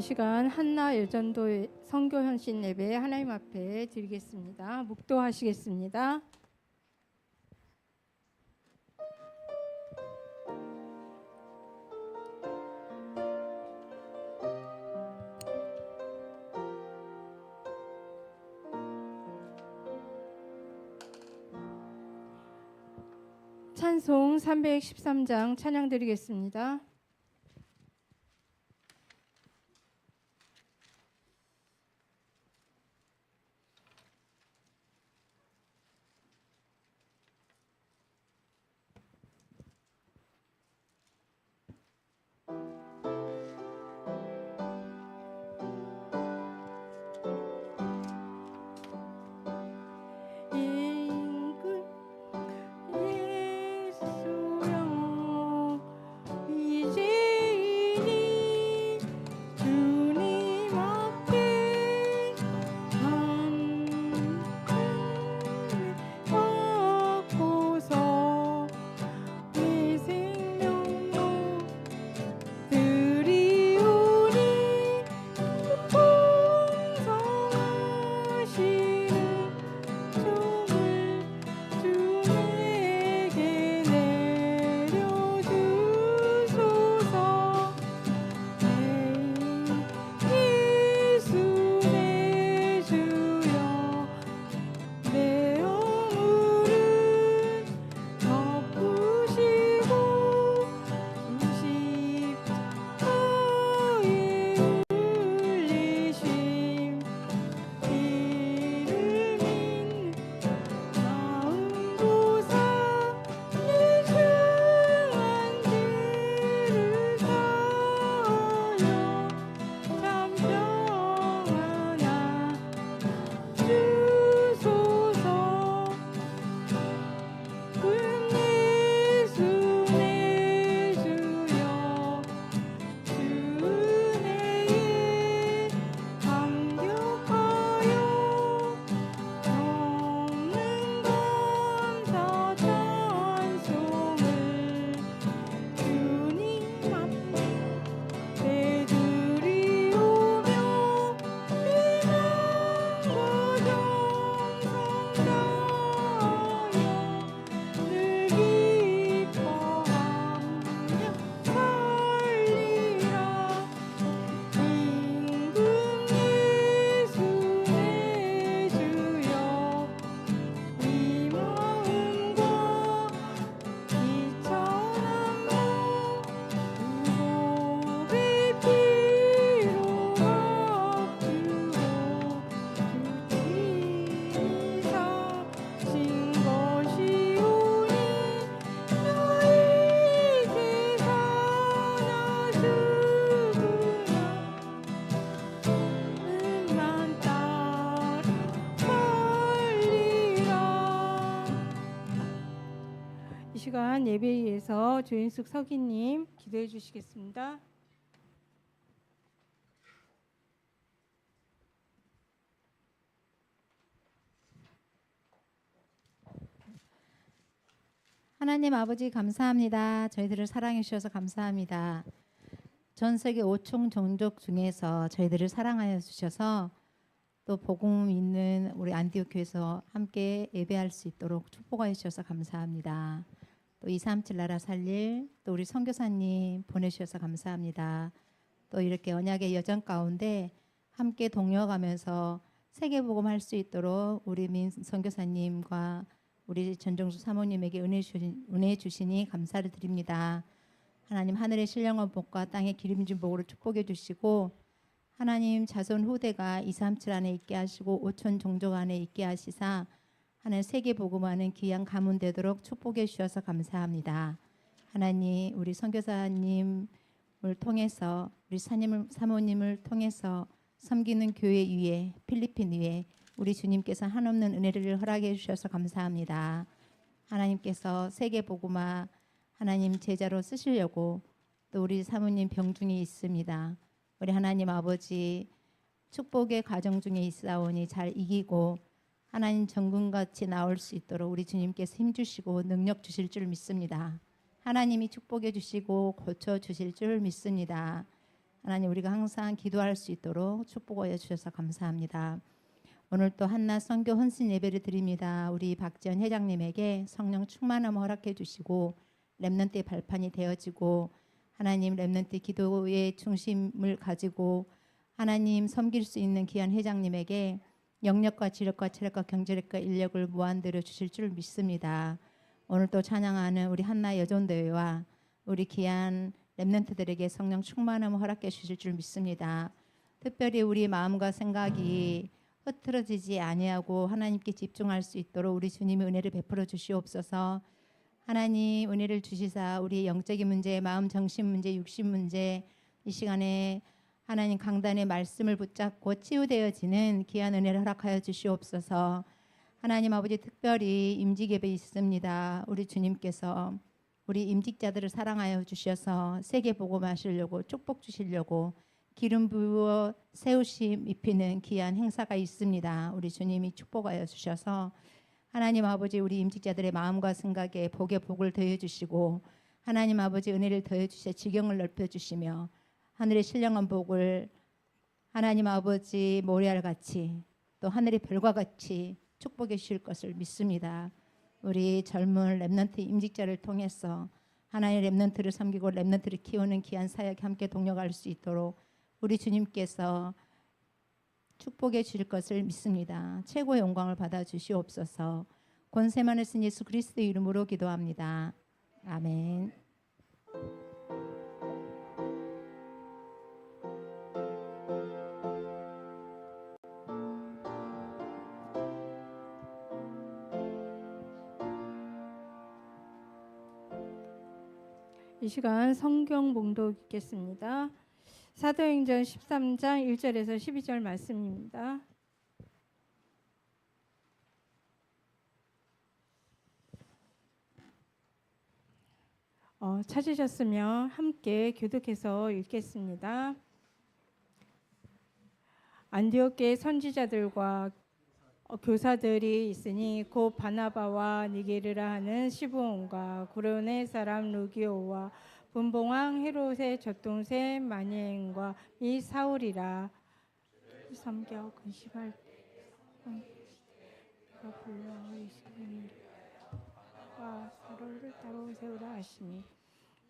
시간 한나 여전도 선교 헌신 예배 하나님 앞에 드리겠습니다. 묵도하시겠습니다. 찬송 313장 찬양 드리겠습니다. 이 시간 예배위에서 조인숙 서기님 기도해 주시겠습니다. 하나님 아버지 감사합니다. 저희들을 사랑해 주셔서 감사합니다. 전 세계 5총 종족 중에서 저희들을 사랑하여 주셔서 또 복음 있는 우리 안디옥 교회에서 함께 예배할 수 있도록 축복하여 주셔서 감사합니다. 또 237 나라 살릴 또 우리 선교사님 보내주셔서 감사합니다. 또 이렇게 언약의 여정 가운데 함께 동역하면서 세계복음 할 수 있도록 우리 민 선교사님과 우리 전정수 사모님에게 은혜 주시니 감사를 드립니다. 하나님 하늘의 신령한 복과 땅의 기름진 복으로 축복해 주시고 하나님 자손 후대가 237 안에 있게 하시고 5천 종족 안에 있게 하시사 하나님 세계 복음하는 귀한 가문 되도록 축복해 주셔서 감사합니다. 하나님 우리 선교사님을 통해서 우리 사모님을 통해서 섬기는 교회 위에 필리핀 위에 우리 주님께서 한없는 은혜를 허락해 주셔서 감사합니다. 하나님께서 세계 복음화 하나님 제자로 쓰시려고 또 우리 사모님 병중에 있습니다. 우리 하나님 아버지 축복의 과정 중에 있사오니 잘 이기고 하나님 정금같이 나올 수 있도록 우리 주님께서 힘주시고 능력 주실 줄 믿습니다. 하나님이 축복해 주시고 고쳐 주실 줄 믿습니다. 하나님 우리가 항상 기도할 수 있도록 축복하여 주셔서 감사합니다. 오늘 또 한낮 선교 혼신 예배를 드립니다. 우리 박지연 회장님에게 성령 충만함 허락해 주시고 렘넌트의 발판이 되어지고 하나님 렘넌트 기도의 중심을 가지고 하나님 섬길 수 있는 귀한 회장님에게 영력과 지력과 체력과 경제력과 인력을 무한대로 주실 줄 믿습니다. 오늘 또 찬양하는 우리 한나 여전대회와 우리 귀한 렘넌트들에게 성령 충만함을 허락해 주실 줄 믿습니다. 특별히 우리 마음과 생각이 흐트러지지 아니하고 하나님께 집중할 수 있도록 우리 주님의 은혜를 베풀어 주시옵소서. 하나님 은혜를 주시사 우리의 영적인 문제, 마음 정신 문제, 육신 문제 이 시간에 하나님 강단의 말씀을 붙잡고 치유되어지는 귀한 은혜를 허락하여 주시옵소서. 하나님 아버지 특별히 임직 예배 있습니다. 우리 주님께서 우리 임직자들을 사랑하여 주셔서 세계 복음하시려고 축복 주시려고 기름 부어 세우심 입히는 귀한 행사가 있습니다. 우리 주님이 축복하여 주셔서 하나님 아버지 우리 임직자들의 마음과 생각에 복의 복을 더해 주시고 하나님 아버지 은혜를 더해 주셔 지경을 넓혀 주시며 하늘의 신령한 복을 하나님 아버지 모래알같이 또 하늘의 별과 같이 축복해 주실 것을 믿습니다. 우리 젊은 렘넌트 임직자를 통해서 하나님의 렘넌트를 섬기고 렘넌트를 키우는 귀한 사역에 함께 동력할 수 있도록 우리 주님께서 축복해 주실 것을 믿습니다. 최고의 영광을 받아 주시옵소서. 권세 많으신 예수 그리스도의 이름으로 기도합니다. 아멘. 이 시간 성경 봉독 읽겠습니다. 사도행전 13장 1절에서 12절 말씀입니다. 찾으셨으면 함께 교독해서 읽겠습니다. 안디옥계 선지자들과 교사들이 있으니 곧 바나바와 니게르라 하는 시브온과 구레네 사람 루기오와 분봉왕 헤롯의 젖동생 마니엔과 이 사울이라. 섬겨 근심할 때가 불러 이스라엘과 서로를 따로 세우라 하시니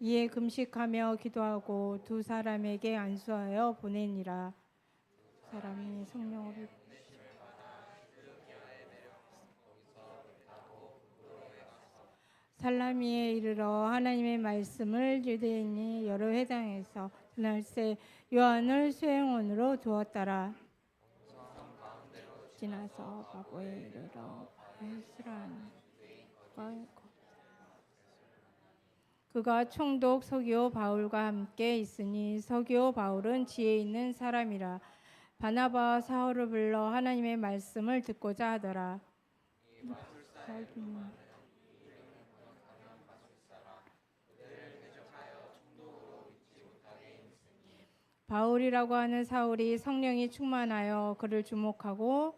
이에 금식하며 기도하고 두 사람에게 안수하여 보내니라. 사람이 성령을 살라미에 이르러 하나님의 말씀을 유대인이 여러 회당에서 그날새 요한을 수행원으로 두었더라. 지나서 바보에 이르러 그가 총독 서기오 바울과 함께 있으니 서기오 바울은 지혜 있는 사람이라. 바나바와 사울을 불러 하나님의 말씀을 듣고자 하더라. 바울이라고 하는 사울이 성령이 충만하여 그를 주목하고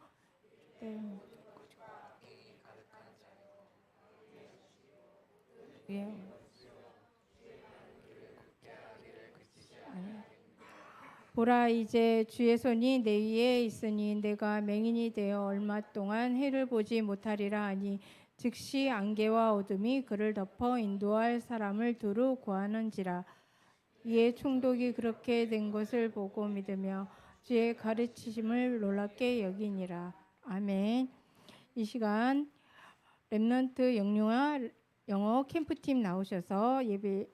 보라 이제 주의 손이 내 위에 있으니 내가 맹인이 되어 얼마 동안 해를 보지 못하리라 하니 즉시 안개와 어둠이 그를 덮어 인도할 사람을 두루 구하는지라. 이에 총독이 그렇게 된 것을 보고 믿으며 주의 가르치심을 놀랍게 여기니라. 아멘. 이 시간 렘넌트 영어 캠프팀 나오셔서 예배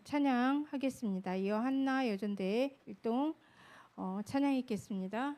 찬양하겠습니다. 이어 한나 여전대회 일동 찬양 있겠습니다.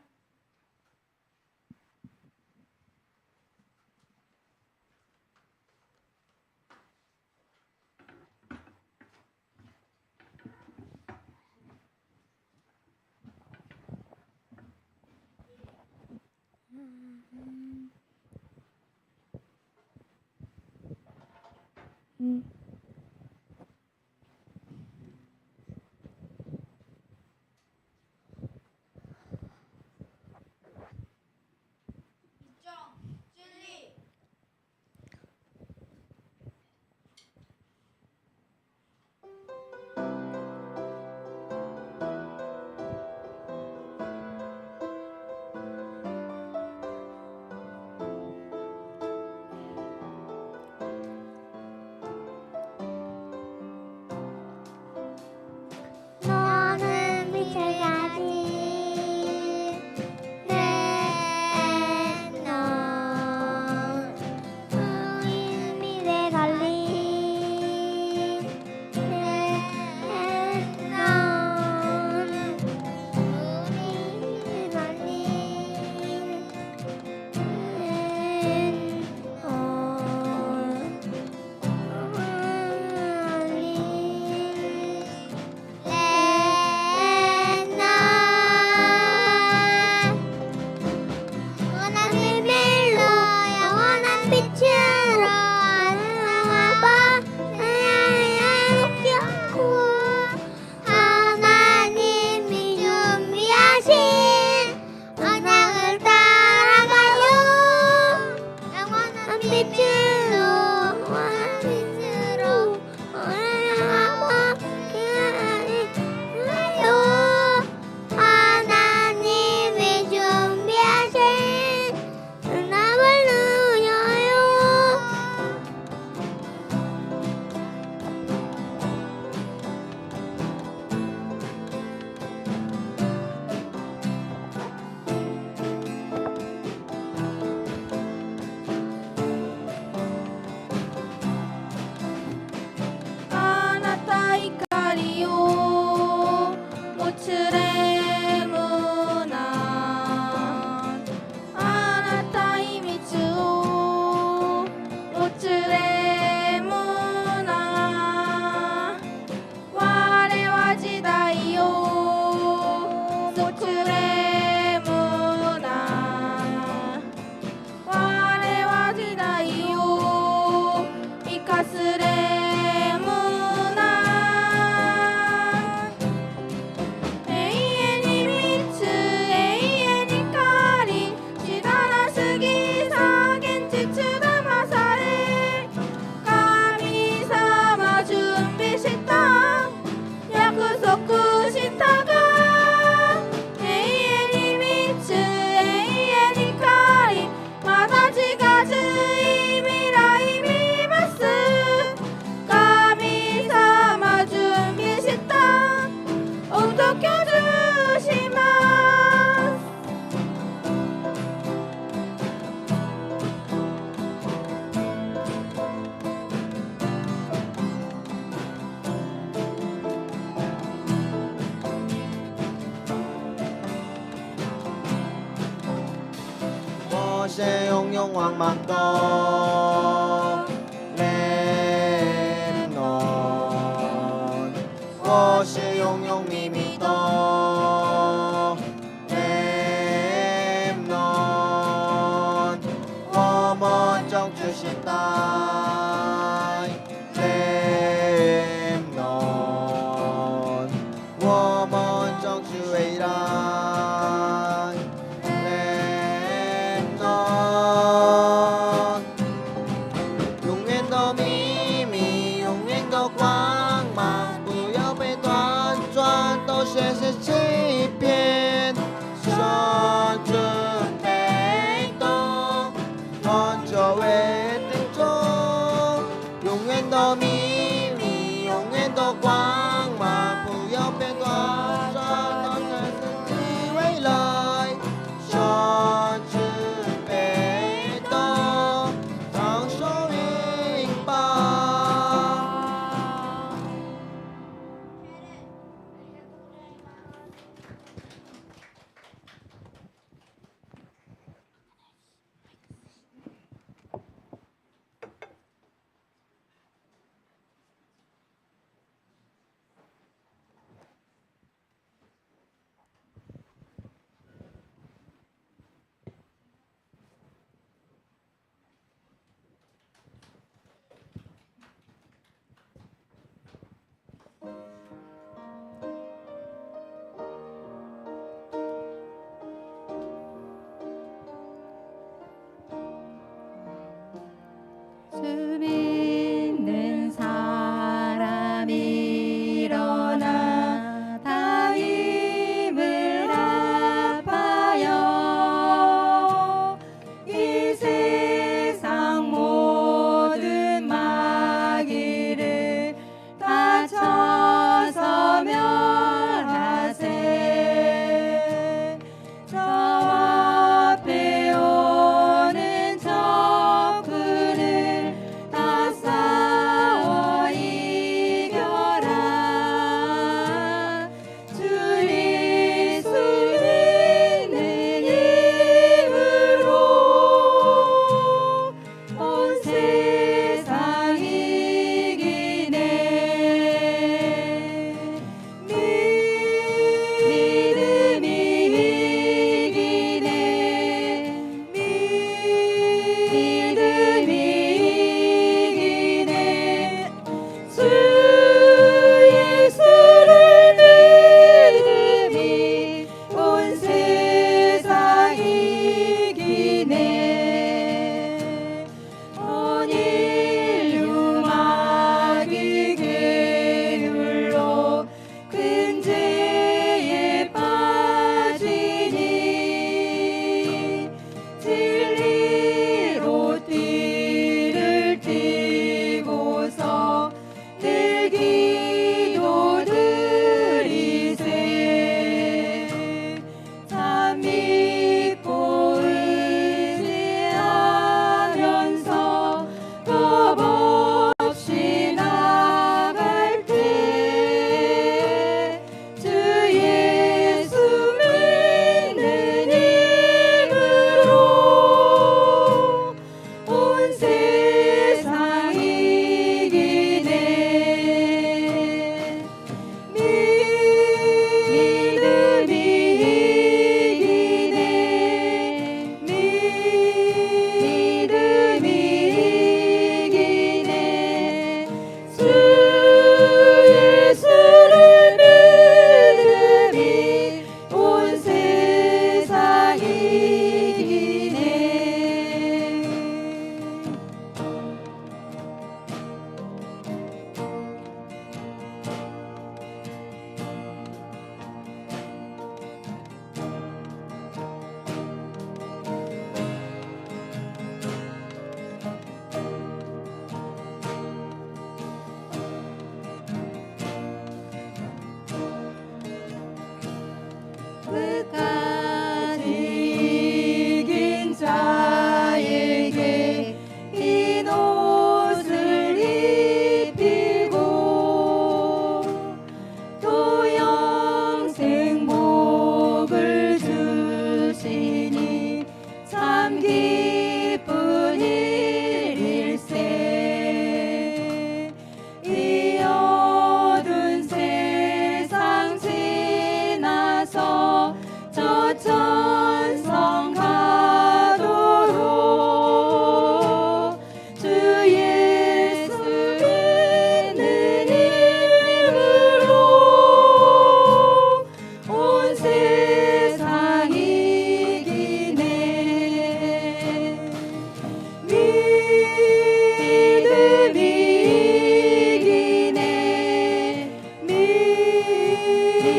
도쿠시타가永遠に満ち永遠に帰りまた近づい未来見ます神様準備したおときょします我是永永往忙的人农，我是永永秘密的人农，我们将去现代人农，我们将去未来。永远的秘密，永远的光芒，不要被断转，都学习欺骗，说准备的，很久未定中。永远的秘密，永远的光芒，不要被断转，都学习未来，说准备的。享受明白。주 믿는 사람이 일어나 다 힘을 합하여 이 세상 모든 마귀를 다 쳐서 멸하세 저 앞에 오는 적군을 다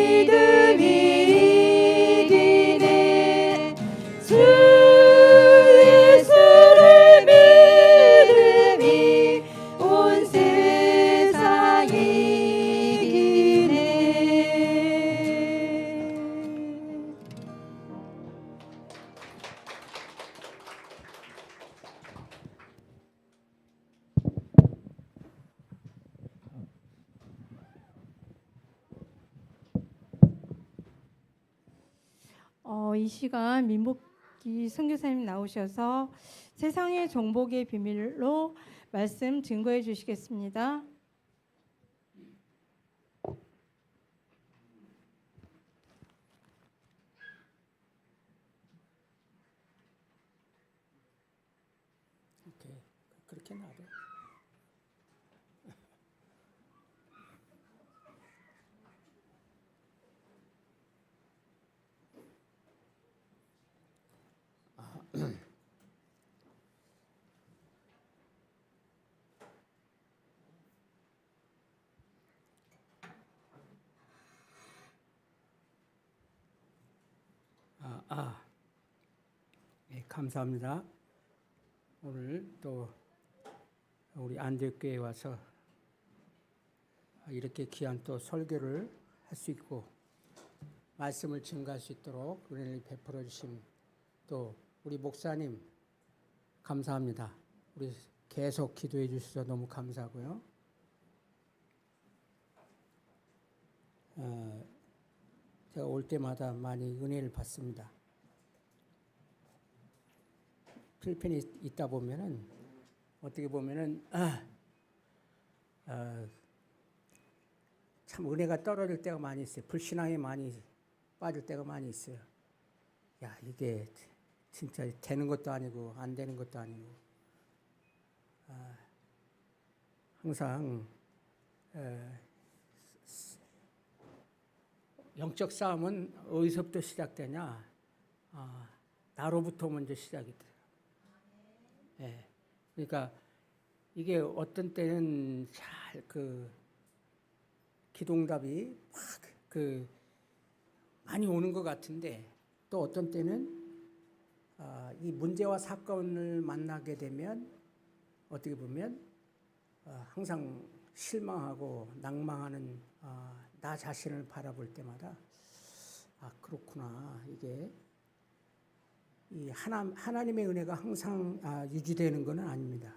믿음이 이기네 주 예수를 믿음이 온 세상 이기네. 이 시간 민복기 선교사님 나오셔서 세상의 정복의 비밀로 말씀 증거해 주시겠습니다. 오케이. 그렇게 놔둬. 예, 감사합니다. 오늘 또 우리 안디옥교회에 와서 이렇게 귀한 또 설교를 할 수 있고 말씀을 증가할 수 있도록 은혜를 베풀어 주신 또 우리 목사님 감사합니다. 우리 계속 기도해 주셔서 너무 감사하고요. 제가 올 때마다 많이 은혜를 받습니다. 필리핀에 있다 보면은 어떻게 보면은 참 은혜가 떨어질 때가 많이 있어요. 불신앙에 많이 빠질 때가 많이 있어요. 야, 이게 진짜 되는 것도 아니고 안 되는 것도 아니고 항상 영적 싸움은 어디서부터 시작되냐? 나로부터 먼저 시작이 돼요. 예. 그러니까 이게 어떤 때는 잘 기도응답이 막 많이 오는 것 같은데 또 어떤 때는 이 문제와 사건을 만나게 되면 어떻게 보면 항상 실망하고 낭망하는 나 자신을 바라볼 때마다 그렇구나. 이게 이 하나님의 은혜가 항상 유지되는 것은 아닙니다.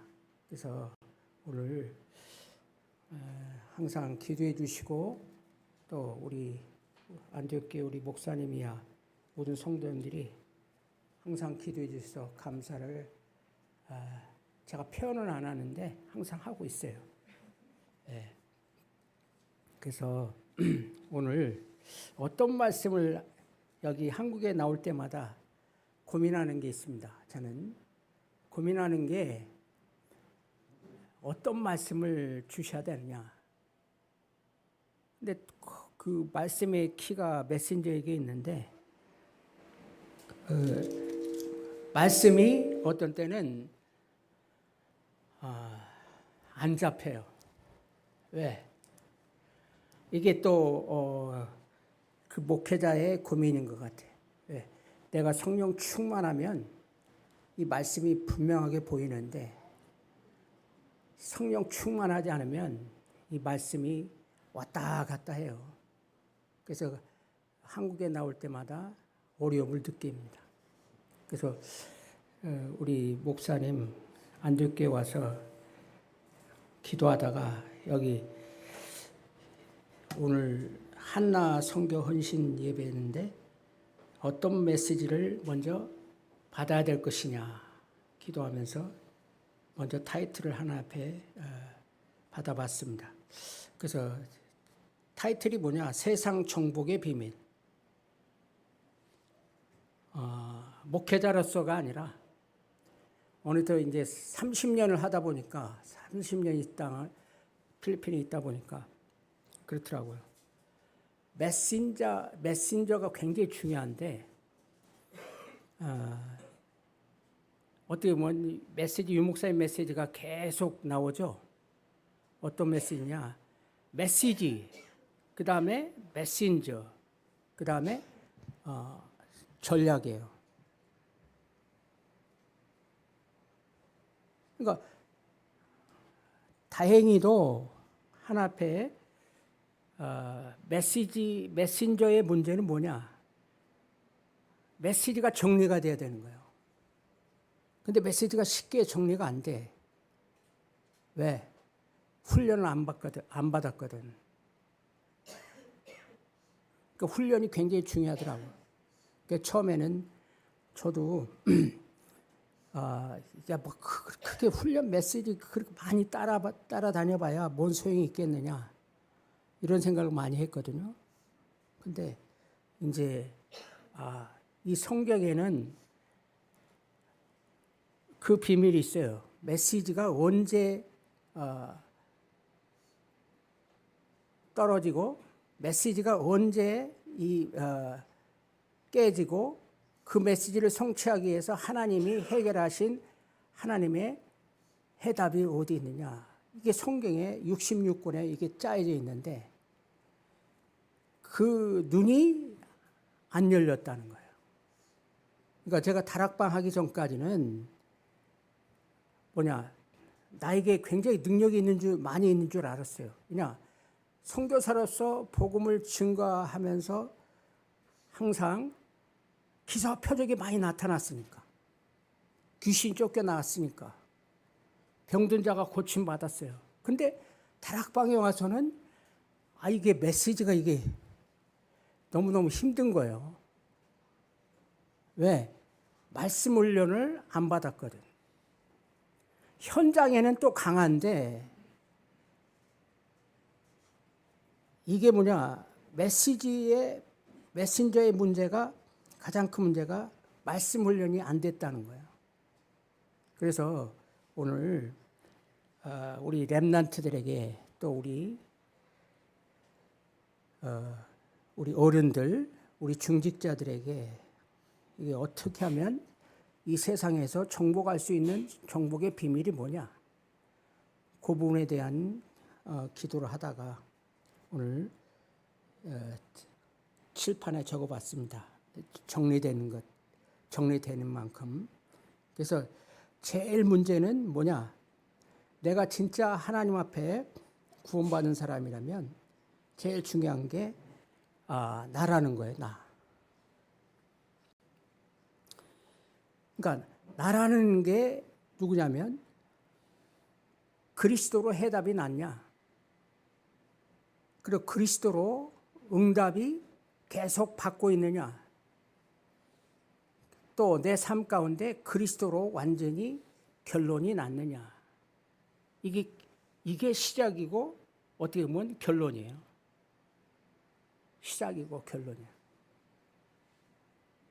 그래서 오늘 항상 기도해 주시고 또 우리 안디옥교회 우리 목사님이야 모든 성도님들이 항상 기도해 주셔서 감사를 제가 표현은 안 하는데 항상 하고 있어요. 예. 그래서 오늘 어떤 말씀을 여기 한국에 나올 때마다 고민하는 게 있습니다. 저는 고민하는 게 어떤 말씀을 주셔야 되느냐. 근데 그 말씀의 키가 메신저에게 있는데 말씀이 어떤 때는 안 잡혀요. 왜? 이게 또 그 목회자의 고민인 것 같아요. 왜? 내가 성령 충만하면 이 말씀이 분명하게 보이는데 성령 충만하지 않으면 이 말씀이 왔다 갔다 해요. 그래서 한국에 나올 때마다 어려움을 느낍니다. 그래서 우리 목사님 안디옥교회 와서 기도하다가 여기 오늘 한나 선교 헌신 예배인데 어떤 메시지를 먼저 받아야 될 것이냐 기도하면서 먼저 타이틀을 하나 앞에 받아봤습니다. 그래서 타이틀이 뭐냐? 세상 정복의 비밀. 목회자로서가 아니라 어느덧 이제 30년을 하다 보니까 30년 이 땅 필리핀에 있다 보니까 그렇더라고요. 메신저가 굉장히 중요한데 어떻게 보면 메시지 유목사의 메시지가 계속 나오죠. 어떤 메시지냐? 메시지 그 다음에 메신저 그 다음에 전략이에요. 그러니까 다행히도 하나 앞에 메신저의 문제는 뭐냐? 메시지가 정리가 돼야 되는 거예요. 근데 메시지가 쉽게 정리가 안 돼. 왜? 훈련을 안 받았거든. 그 훈련이 굉장히 중요하더라고요. 그러니까 처음에는 저도 뭐 크게 훈련 메시지 그렇게 많이 따라다녀봐야 뭔 소용이 있겠느냐 이런 생각을 많이 했거든요. 근데 이제 이 성경에는 그 비밀이 있어요. 메시지가 언제 떨어지고 메시지가 언제 깨지고 그 메시지를 성취하기 위해서 하나님이 해결하신 하나님의 해답이 어디 있느냐. 이게 성경에 66권에 이게 짜여져 있는데 그 눈이 안 열렸다는 거예요. 그러니까 제가 다락방 하기 전까지는 나에게 굉장히 능력이 많이 있는 줄 알았어요. 그냥 선교사로서 복음을 증거하면서 항상 기사 표적이 많이 나타났으니까, 귀신 쫓겨나왔으니까, 병든 자가 고침 받았어요. 근데 다락방에 와서는 이게 메시지가 이게 너무너무 힘든 거예요. 왜? 말씀 훈련을 안 받았거든. 현장에는 또 강한데 이게 메신저의 문제가 가장 큰 문제가 말씀 훈련이 안 됐다는 거예요. 그래서 오늘 우리 렘넌트들에게 또 우리 어른들, 우리 중직자들에게 이게 어떻게 하면 이 세상에서 정복할 수 있는 정복의 비밀이 뭐냐? 그 부분에 대한 기도를 하다가 오늘 칠판에 적어봤습니다. 정리되는 만큼. 그래서 제일 문제는 뭐냐? 내가 진짜 하나님 앞에 구원받은 사람이라면 제일 중요한 게 나라는 거예요. 나. 그러니까 나라는 게 누구냐면 그리스도로 해답이 났냐? 그리고 그리스도로 응답이 계속 받고 있느냐? 또 내 삶 가운데 그리스도로 완전히 결론이 났느냐? 이게 시작이고 어떻게 보면 결론이에요. 시작이고 결론이에요.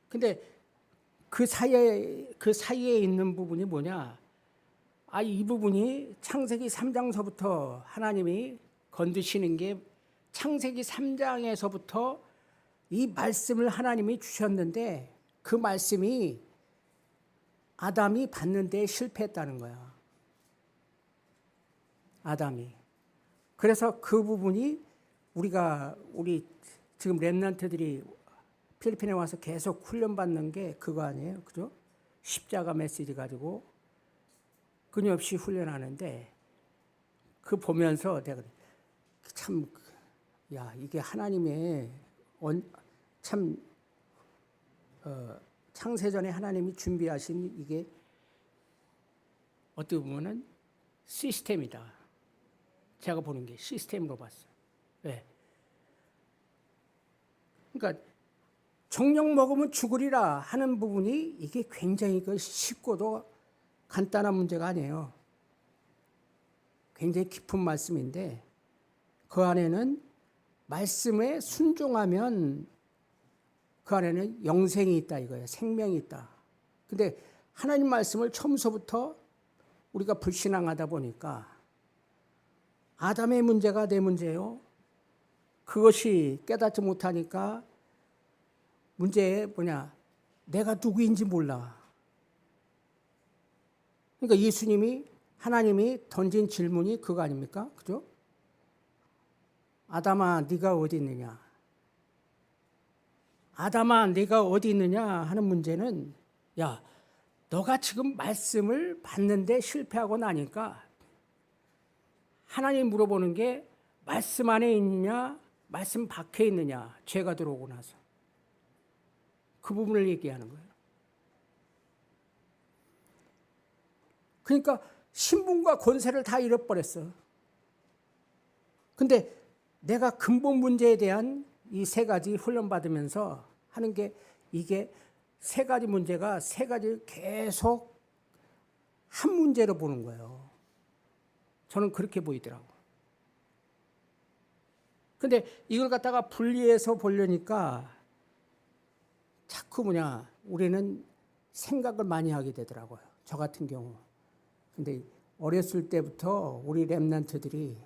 근데 그 사이에 있는 부분이 뭐냐? 이 부분이 창세기 3장서부터 하나님이 건드시는 게 창세기 3장에서부터 이 말씀을 하나님이 주셨는데 그 말씀이 아담이 받는 데 실패했다는 거야. 아담이. 그래서 그 부분이 우리 지금 렘넌트들이 필리핀에 와서 계속 훈련받는 게 그거 아니에요? 그죠? 십자가 메시지 가지고 끊임없이 훈련하는데 그 보면서 내가 참, 이게 하나님의 창세전에 하나님이 준비하신 이게 어떻게 보면은 시스템이다. 제가 보는 게 시스템으로 봤어요. 왜? 그러니까 정령 먹으면 죽으리라 하는 부분이 이게 굉장히 쉽고도 간단한 문제가 아니에요. 굉장히 깊은 말씀인데 그 안에는 말씀에 순종하면 그 안에는 영생이 있다 이거예요. 생명이 있다. 근데 하나님 말씀을 처음서부터 우리가 불신앙하다 보니까 아담의 문제가 내 문제예요. 그것이 깨닫지 못하니까 문제에 내가 누구인지 몰라. 그러니까 하나님이 던진 질문이 그거 아닙니까? 그죠? 아담아, 네가 어디 있느냐? 아담아 네가 어디 있느냐 하는 문제는 야 너가 지금 말씀을 받는데 실패하고 나니까 하나님 물어보는 게 말씀 안에 있느냐 말씀 밖에 있느냐 죄가 들어오고 나서 그 부분을 얘기하는 거예요. 그러니까 신분과 권세를 다 잃어버렸어. 근데 내가 근본 문제에 대한 이 세 가지 훈련받으면서 하는 게 이게 세 가지 문제가 세 가지 계속 한 문제로 보는 거예요. 저는 그렇게 보이더라고. 근데 이걸 갖다가 분리해서 보려니까 자꾸 우리는 생각을 많이 하게 되더라고요. 저 같은 경우. 근데 어렸을 때부터 우리 렘넌트들이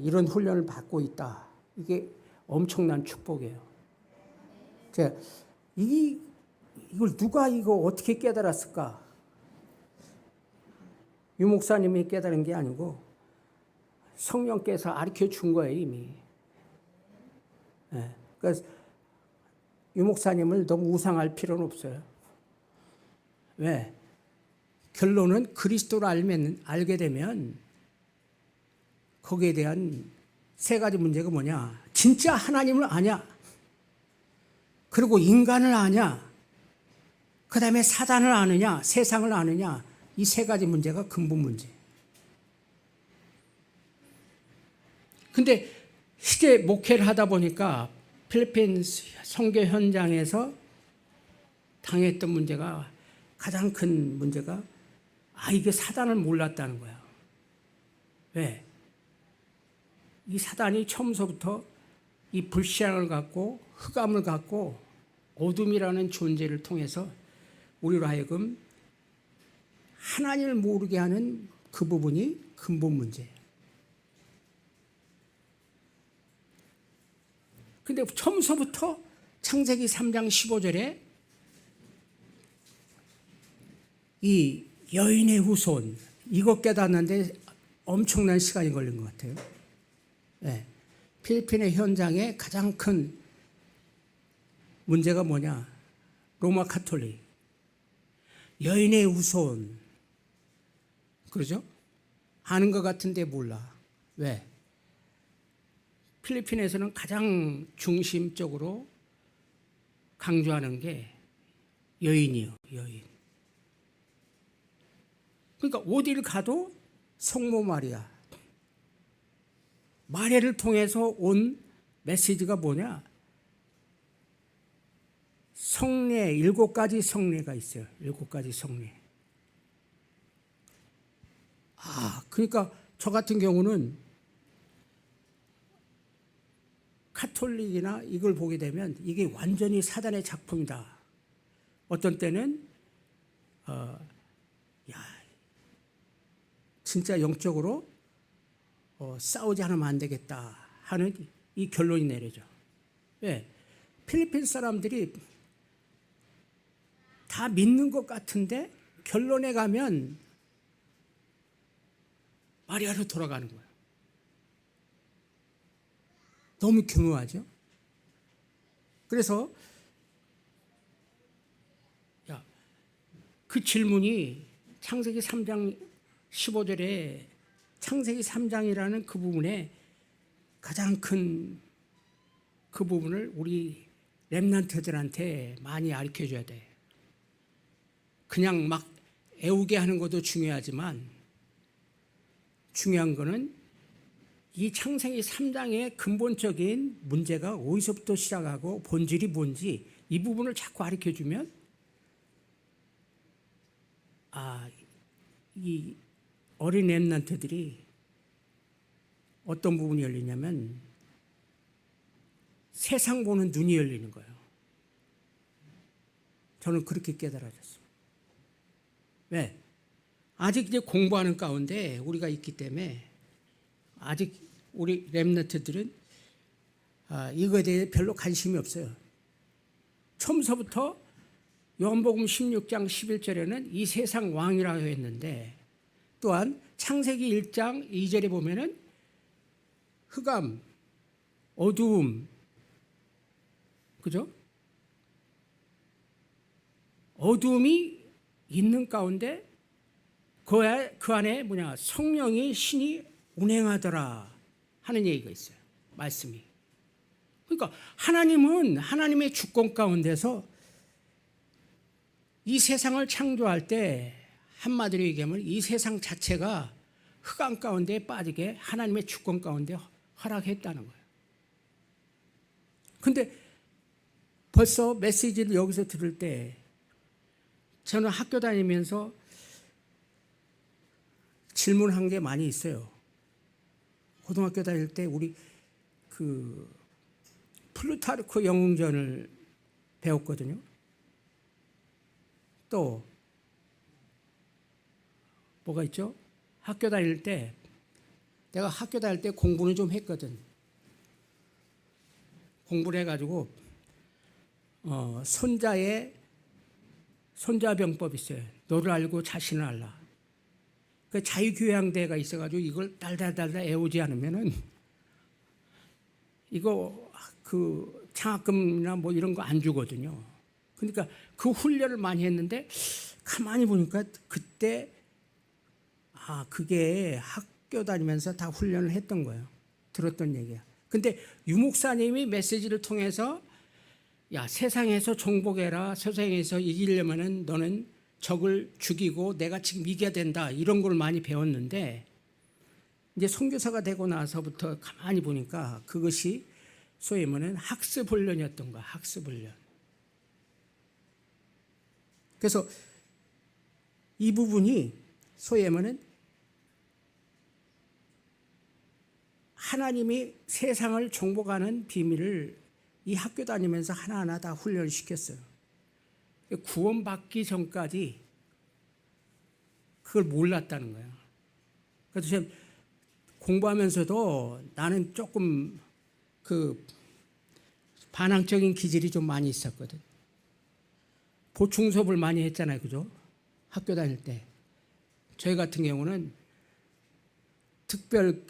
이런 훈련을 받고 있다. 이게 엄청난 축복이에요. 제가 이걸 누가 이거 어떻게 깨달았을까? 유 목사님이 깨달은 게 아니고 성령께서 가르쳐 준 거예요, 이미. 네. 그래서 유 목사님을 너무 우상할 필요는 없어요. 왜? 결론은 그리스도를 알게 되면 거기에 대한 세 가지 문제가 뭐냐? 진짜 하나님을 아냐? 그리고 인간을 아냐? 그 다음에 사단을 아느냐? 세상을 아느냐? 이 세 가지 문제가 근본 문제. 근데 시대 목회를 하다 보니까 필리핀 선교 현장에서 당했던 문제가 가장 큰 문제가 이게 사단을 몰랐다는 거야. 왜? 이 사단이 처음서부터 이 불신앙을 갖고 흑암을 갖고 어둠이라는 존재를 통해서 우리로 하여금 하나님을 모르게 하는 그 부분이 근본 문제예요. 근데 처음서부터 창세기 3장 15절에 이 여인의 후손 이거 깨닫는데 엄청난 시간이 걸린 것 같아요. 네. 필리핀의 현장에 가장 큰 문제가 뭐냐? 로마 카톨릭 여인의 후손 그러죠? 아는 것 같은데 몰라. 왜? 필리핀에서는 가장 중심적으로 강조하는 게 여인이요, 여인. 그러니까 어디를 가도 성모 마리아. 마리아를 통해서 온 메시지가 뭐냐? 성례, 7가지 성례가 있어요. 7가지 성례. 그러니까 저 같은 경우는 카톨릭이나 이걸 보게 되면 이게 완전히 사단의 작품이다. 어떤 때는 진짜 영적으로 싸우지 않으면 안 되겠다 하는 이 결론이 내려져. 왜? 필리핀 사람들이 다 믿는 것 같은데 결론에 가면 마리아로 돌아가는 거예요. 너무 교묘하죠? 그래서 그 질문이 창세기 3장 15절에 창세기 3장이라는 그 부분에 가장 큰 그 부분을 우리 렘넌트들한테 많이 가르쳐줘야 돼. 그냥 막 애우게 하는 것도 중요하지만 중요한 거는 이 창세기 3장의 근본적인 문제가 어디서부터 시작하고 본질이 뭔지 이 부분을 자꾸 가르쳐주면 이 어린 렘넌트들이 어떤 부분이 열리냐면 세상 보는 눈이 열리는 거예요. 저는 그렇게 깨달아졌어요. 왜? 아직 이제 공부하는 가운데 우리가 있기 때문에 아직 우리 렘넌트들은 이거에 대해 별로 관심이 없어요. 처음서부터 요한복음 16장 11절에는 이 세상 왕이라고 했는데 또한 창세기 1장 2절에 보면은 흑암, 어두움 그죠? 어둠이 있는 가운데 그 안에 성령이 신이 운행하더라 하는 얘기가 있어요. 말씀이. 그러니까 하나님은 하나님의 주권 가운데서 이 세상을 창조할 때 한마디로 얘기하면 이 세상 자체가 흑암 가운데 빠지게 하나님의 주권 가운데 허락했다는 거예요. 근데 벌써 메시지를 여기서 들을 때 저는 학교 다니면서 질문한 게 많이 있어요. 고등학교 다닐 때 우리 그 플루타르크 영웅전을 배웠거든요. 또 뭐가 있죠? 학교 다닐 때 내가 학교 다닐 때 공부는 좀 했거든. 공부를 해가지고 손자병법 있어요. 너를 알고 자신을 알라. 그 자유교양대가 있어가지고 이걸 달달달 애우지 않으면은 이거 그 장학금이나 뭐 이런 거 안 주거든요. 그러니까 그 훈련을 많이 했는데 가만히 보니까 그때 그게 학교 다니면서 다 훈련을 했던 거예요. 들었던 얘기야. 근데 유목사님이 메시지를 통해서 야, 세상에서 정복해라. 세상에서 이기려면은 너는 적을 죽이고 내가 지금 이겨야 된다. 이런 걸 많이 배웠는데 이제 선교사가 되고 나서부터 가만히 보니까 그것이 소위 말하는 학습 훈련이었던 거야. 학습 훈련. 그래서 이 부분이 소위 말하는 하나님이 세상을 정복하는 비밀을 이 학교 다니면서 하나하나 다 훈련을 시켰어요. 구원받기 전까지 그걸 몰랐다는 거예요. 그래서 제가 공부하면서도 나는 조금 그 반항적인 기질이 좀 많이 있었거든. 보충 수업을 많이 했잖아요. 그죠? 학교 다닐 때. 저희 같은 경우는 특별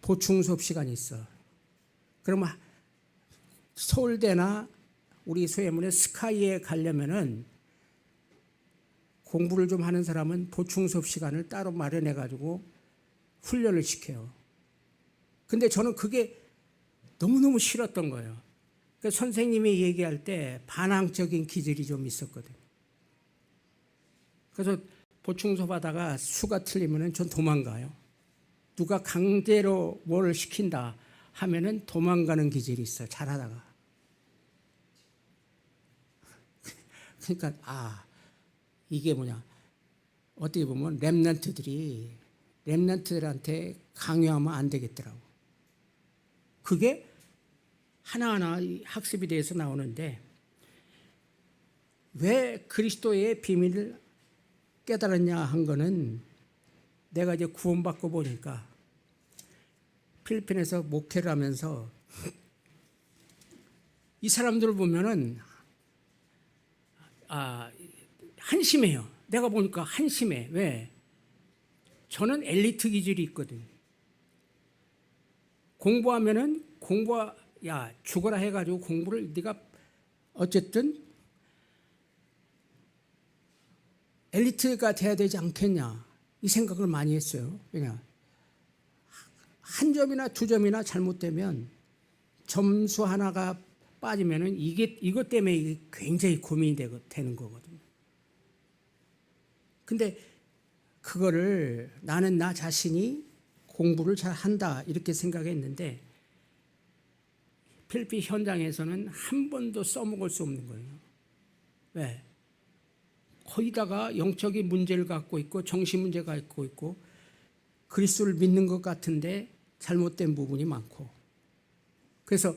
보충 수업 시간이 있어. 그러면 서울대나 우리 소위 말하는 스카이에 가려면은 공부를 좀 하는 사람은 보충 수업 시간을 따로 마련해 가지고 훈련을 시켜요. 근데 저는 그게 너무너무 싫었던 거예요. 그러니까 선생님이 얘기할 때 반항적인 기질이 좀 있었거든. 그래서 보충 수업 하다가 수가 틀리면은 전 도망가요. 누가 강제로 뭘 시킨다 하면은 도망가는 기질이 있어요. 잘하다가. 그러니까 이게 어떻게 보면 렘넌트들한테 강요하면 안 되겠더라고. 그게 하나하나 학습에 대해서 나오는데 왜 그리스도의 비밀을 깨달았냐 한 거는 내가 이제 구원받고 보니까 필리핀에서 목회를 하면서 이 사람들을 보면은 한심해요. 내가 보니까 한심해. 왜? 저는 엘리트 기질이 있거든. 공부하면은 죽어라 해가지고 공부를 네가 어쨌든 엘리트가 돼야 되지 않겠냐 이 생각을 많이 했어요. 왜냐? 한 점이나 두 점이나 잘못되면 점수 하나가 빠지면은 이것 때문에 이게 굉장히 고민이 되는 거거든요. 근데 그거를 나는 나 자신이 공부를 잘 한다 이렇게 생각했는데 필리핀 현장에서는 한 번도 써먹을 수 없는 거예요. 왜? 거기다가 영적인 문제를 갖고 있고 정신 문제가 갖고 있고 그리스도를 믿는 것 같은데 잘못된 부분이 많고 그래서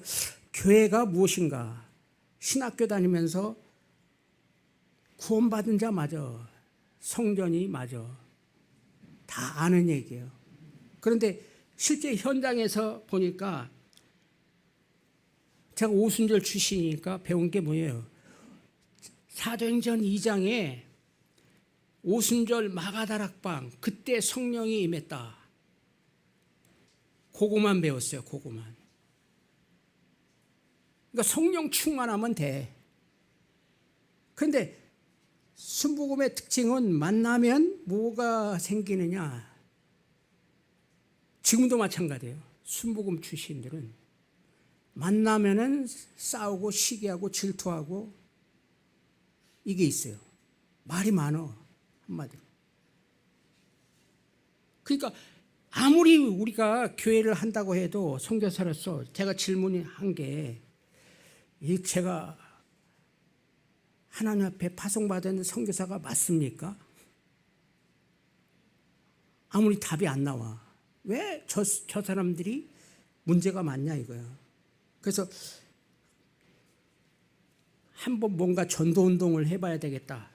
교회가 무엇인가 신학교 다니면서 구원받은 자 마저 성전이 마저 다 아는 얘기예요. 그런데 실제 현장에서 보니까 제가 오순절 출신이니까 배운 게 뭐예요? 사도행전 2장에 오순절 마가다락방 그때 성령이 임했다. 그거만 배웠어요. 그거만. 그러니까 성령 충만하면 돼. 그런데 순복음의 특징은 만나면 뭐가 생기느냐. 지금도 마찬가지예요. 순복음 출신들은 만나면은 싸우고 시기하고 질투하고 이게 있어요. 말이 많어, 한마디로. 그러니까 아무리 우리가 교회를 한다고 해도 선교사로서 제가 질문한 게 제가 하나님 앞에 파송받은 선교사가 맞습니까? 아무리 답이 안 나와. 왜 저 사람들이 문제가 많냐 이거야. 그래서 한번 뭔가 전도운동을 해봐야 되겠다.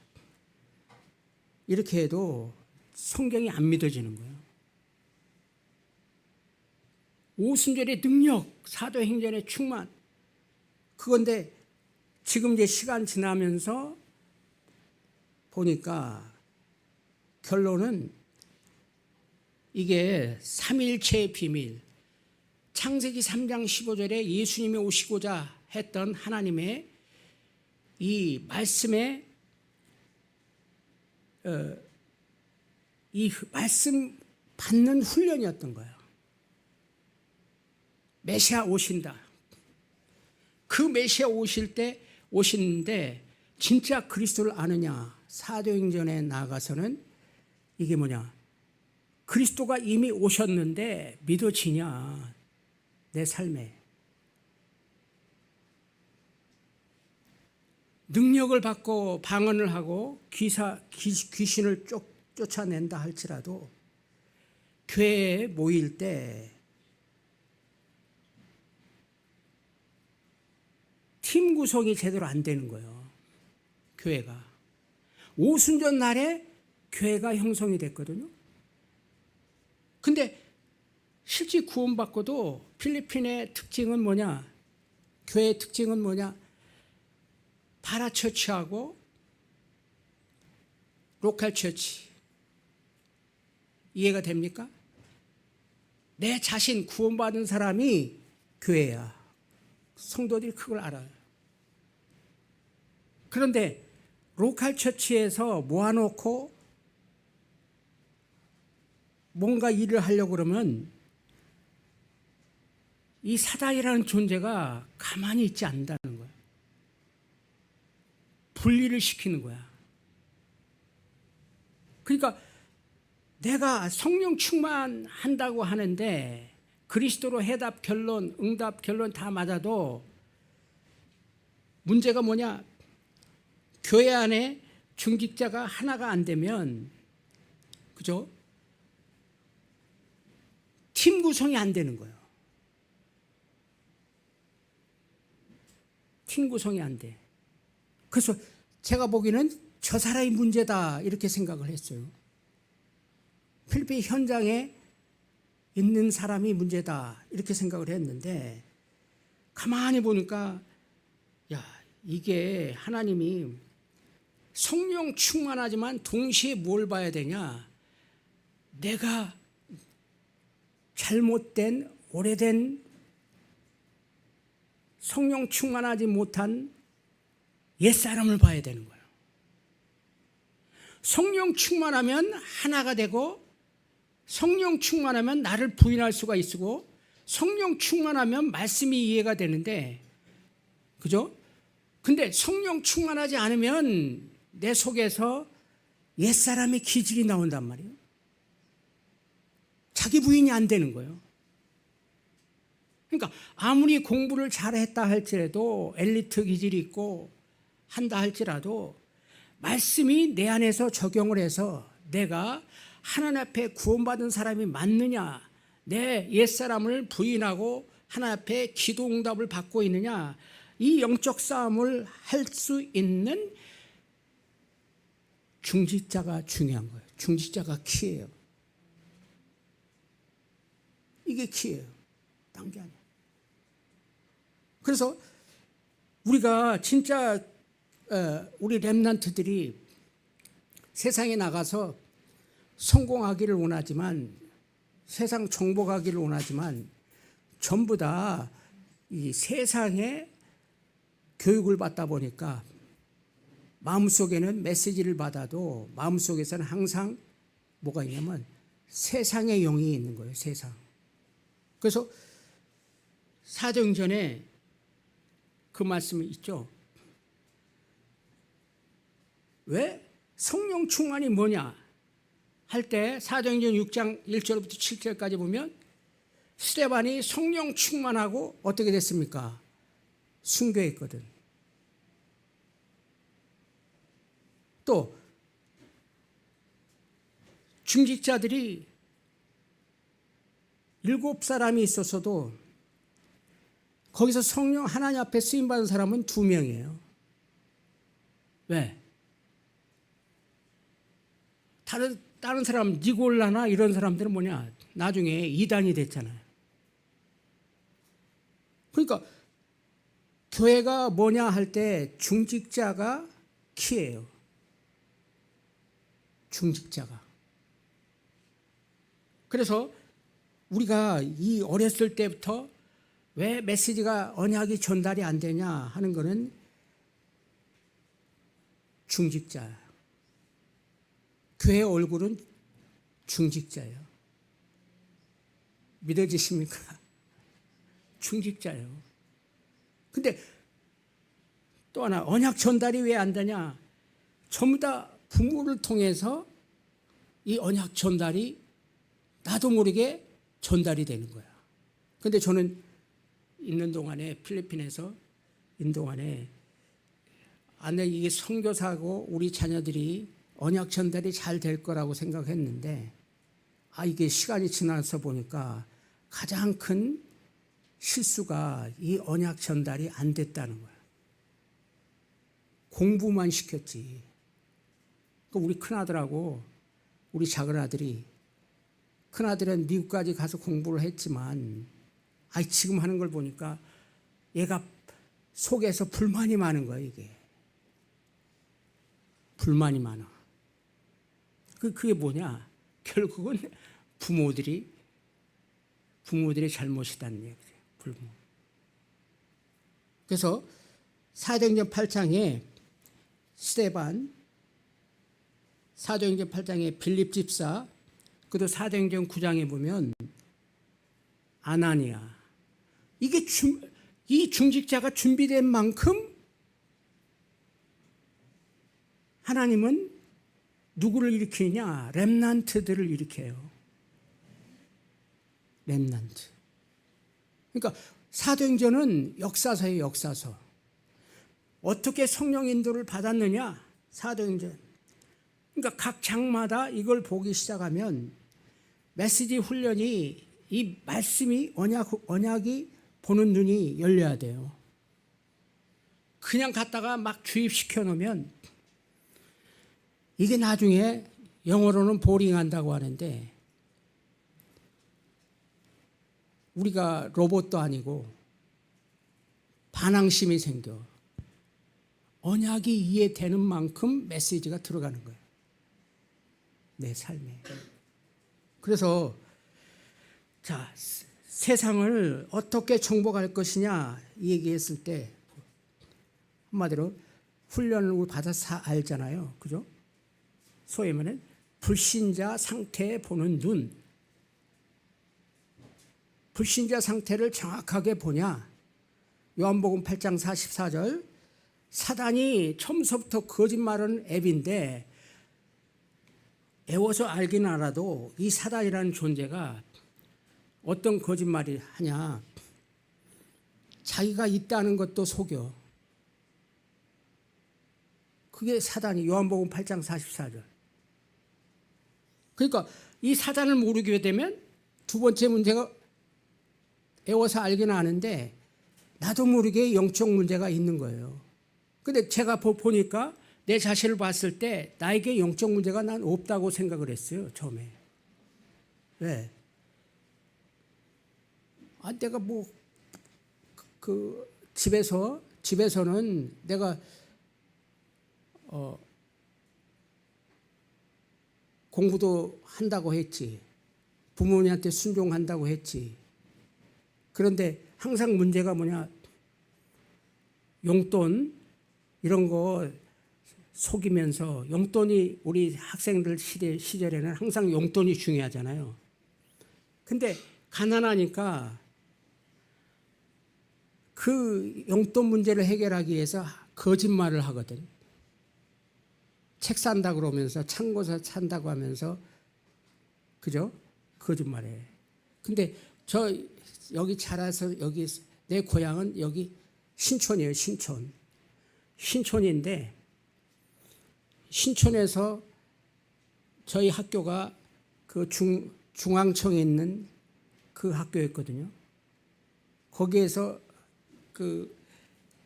이렇게 해도 성경이 안 믿어지는 거예요. 오순절의 능력, 사도행전의 충만, 그건데 지금 이제 시간 지나면서 보니까 결론은 이게 삼일체의 비밀, 창세기 3장 15절에 예수님이 오시고자 했던 하나님의 이 말씀의 이 말씀 받는 훈련이었던 거예요. 메시아 오신다. 그 메시아 오시는데 진짜 그리스도를 아느냐. 사도행전에 나가서는 이게 뭐냐. 그리스도가 이미 오셨는데 믿어지냐. 내 삶에. 능력을 받고 방언을 하고 귀신을 쫓아낸다 할지라도 교회에 모일 때 팀 구성이 제대로 안 되는 거예요. 교회가. 오순절 날에 교회가 형성이 됐거든요. 근데 실제 구원받고도 필리핀의 특징은 뭐냐? 교회의 특징은 뭐냐? 파라처치하고 로컬 처치. 이해가 됩니까? 내 자신 구원받은 사람이 교회야. 성도들이 그걸 알아요. 그런데 로컬 처치에서 모아놓고 뭔가 일을 하려고 그러면 이 사단이라는 존재가 가만히 있지 않는다는 거예요. 분리를 시키는 거야. 그러니까 내가 성령 충만한다고 하는데 그리스도로 해답, 결론, 응답, 결론 다 맞아도 문제가 뭐냐? 교회 안에 중직자가 하나가 안 되면, 그죠? 팀 구성이 안 되는 거예요. 팀 구성이 안 돼. 그래서 제가 보기에는 저 사람이 문제다 이렇게 생각을 했어요. 필리핀 현장에 있는 사람이 문제다 이렇게 생각을 했는데 가만히 보니까 야, 이게 하나님이 성령 충만하지만 동시에 뭘 봐야 되냐? 내가 잘못된 오래된 성령 충만하지 못한 옛사람을 봐야 되는 거예요. 성령 충만하면 하나가 되고 성령 충만하면 나를 부인할 수가 있고 성령 충만하면 말씀이 이해가 되는데, 그죠? 근데 성령 충만하지 않으면 내 속에서 옛사람의 기질이 나온단 말이에요. 자기 부인이 안 되는 거예요. 그러니까 아무리 공부를 잘했다 할지라도 엘리트 기질이 있고 한다 할지라도 말씀이 내 안에서 적용을 해서 내가 하나님 앞에 구원받은 사람이 맞느냐, 내 옛사람을 부인하고 하나님 앞에 기도 응답을 받고 있느냐, 이 영적 싸움을 할 수 있는 중직자가 중요한 거예요. 중직자가 키예요. 이게 키예요. 딴 게 아니에요. 그래서 우리가 진짜 우리 렘넌트들이 세상에 나가서 성공하기를 원하지만, 세상 정복하기를 원하지만 전부 다 이 세상에 교육을 받다 보니까 마음속에는 메시지를 받아도 마음속에서는 항상 뭐가 있냐면 세상의 영이 있는 거예요. 세상. 그래서 사도행전에 그 말씀이 있죠. 왜 성령 충만이 뭐냐 할 때 사도행전 6장 1절부터 7절까지 보면 스데반이 성령 충만하고 어떻게 됐습니까? 순교했거든. 또 중직자들이 7사람이 있었어도 거기서 성령 하나님 앞에 쓰임받은 사람은 2명이에요. 왜? 다른 사람 니골라나 이런 사람들은 뭐냐? 나중에 이단이 됐잖아요. 그러니까 교회가 뭐냐 할 때 중직자가 키예요. 중직자가. 그래서 우리가 이 어렸을 때부터 왜 메시지가 언약이 전달이 안 되냐 하는 거는 중직자야. 교회 얼굴은 중직자예요. 믿어지십니까? 중직자예요. 근데 또 하나 언약 전달이 왜 안 되냐? 전부 다 부모를 통해서 이 언약 전달이 나도 모르게 전달이 되는 거야. 근데 저는 있는 동안에 필리핀에서 있는 동안에 이게 선교사고 우리 자녀들이 언약 전달이 잘 될 거라고 생각했는데 이게 시간이 지나서 보니까 가장 큰 실수가 이 언약 전달이 안 됐다는 거야. 공부만 시켰지. 우리 큰아들하고 우리 작은아들이 큰아들은 미국까지 가서 공부를 했지만 지금 하는 걸 보니까 얘가 속에서 불만이 많은 거야. 이게 불만이 많아. 그게 뭐냐? 결국은 부모들이 잘못이다는 얘기예요. 부모. 그래서 사도행전 8장에 스데반, 사도행전 8장에 빌립 집사, 그리고 사도행전 9장에 보면 아나니아. 이 중직자가 준비된 만큼 하나님은 누구를 일으키냐? 렘넌트들을 일으켜요. 렘넌트. 그러니까 사도행전은 역사서예요. 역사서. 어떻게 성령 인도를 받았느냐? 사도행전. 그러니까 각 장마다 이걸 보기 시작하면 메시지 훈련이 이 말씀이 언약이 보는 눈이 열려야 돼요. 그냥 갖다가 막 주입시켜 놓으면 이게 나중에 영어로는 보링한다고 하는데 우리가 로봇도 아니고 반항심이 생겨. 언약이 이해되는 만큼 메시지가 들어가는 거예요. 내 삶에. 그래서 세상을 어떻게 정복할 것이냐 이 얘기했을 때 한마디로 훈련을 받아서 알잖아요. 그죠? 소위 말하는 불신자 상태에 보는 눈. 불신자 상태를 정확하게 보냐? 요한복음 8장 44절 사단이 처음부터 거짓말하는 앱인데 애워서 알긴 알아도 이 사단이라는 존재가 어떤 거짓말이 하냐? 자기가 있다는 것도 속여. 그게 사단이 요한복음 8장 44절. 그러니까 이 사단을 모르게 되면 두 번째 문제가 애워서 알긴 아는데 나도 모르게 영적 문제가 있는 거예요. 근데 제가 보니까 내 자신을 봤을 때 나에게 영적 문제가 난 없다고 생각을 했어요. 처음에. 왜? 내가 집에서는 내가 공부도 한다고 했지. 부모님한테 순종한다고 했지. 그런데 항상 문제가 뭐냐? 용돈 이런 거 속이면서 용돈이 우리 학생들 시절에는 항상 용돈이 중요하잖아요. 근데 가난하니까 그 용돈 문제를 해결하기 위해서 거짓말을 하거든. 책 산다 그러면서 참고서 산다고 하면서 그죠? 거짓말해. 근데 저 여기 자라서 여기 내 고향은 여기 신촌이에요. 신촌인데 신촌에서 저희 학교가 그 중앙청에 있는 그 학교였거든요. 거기에서 그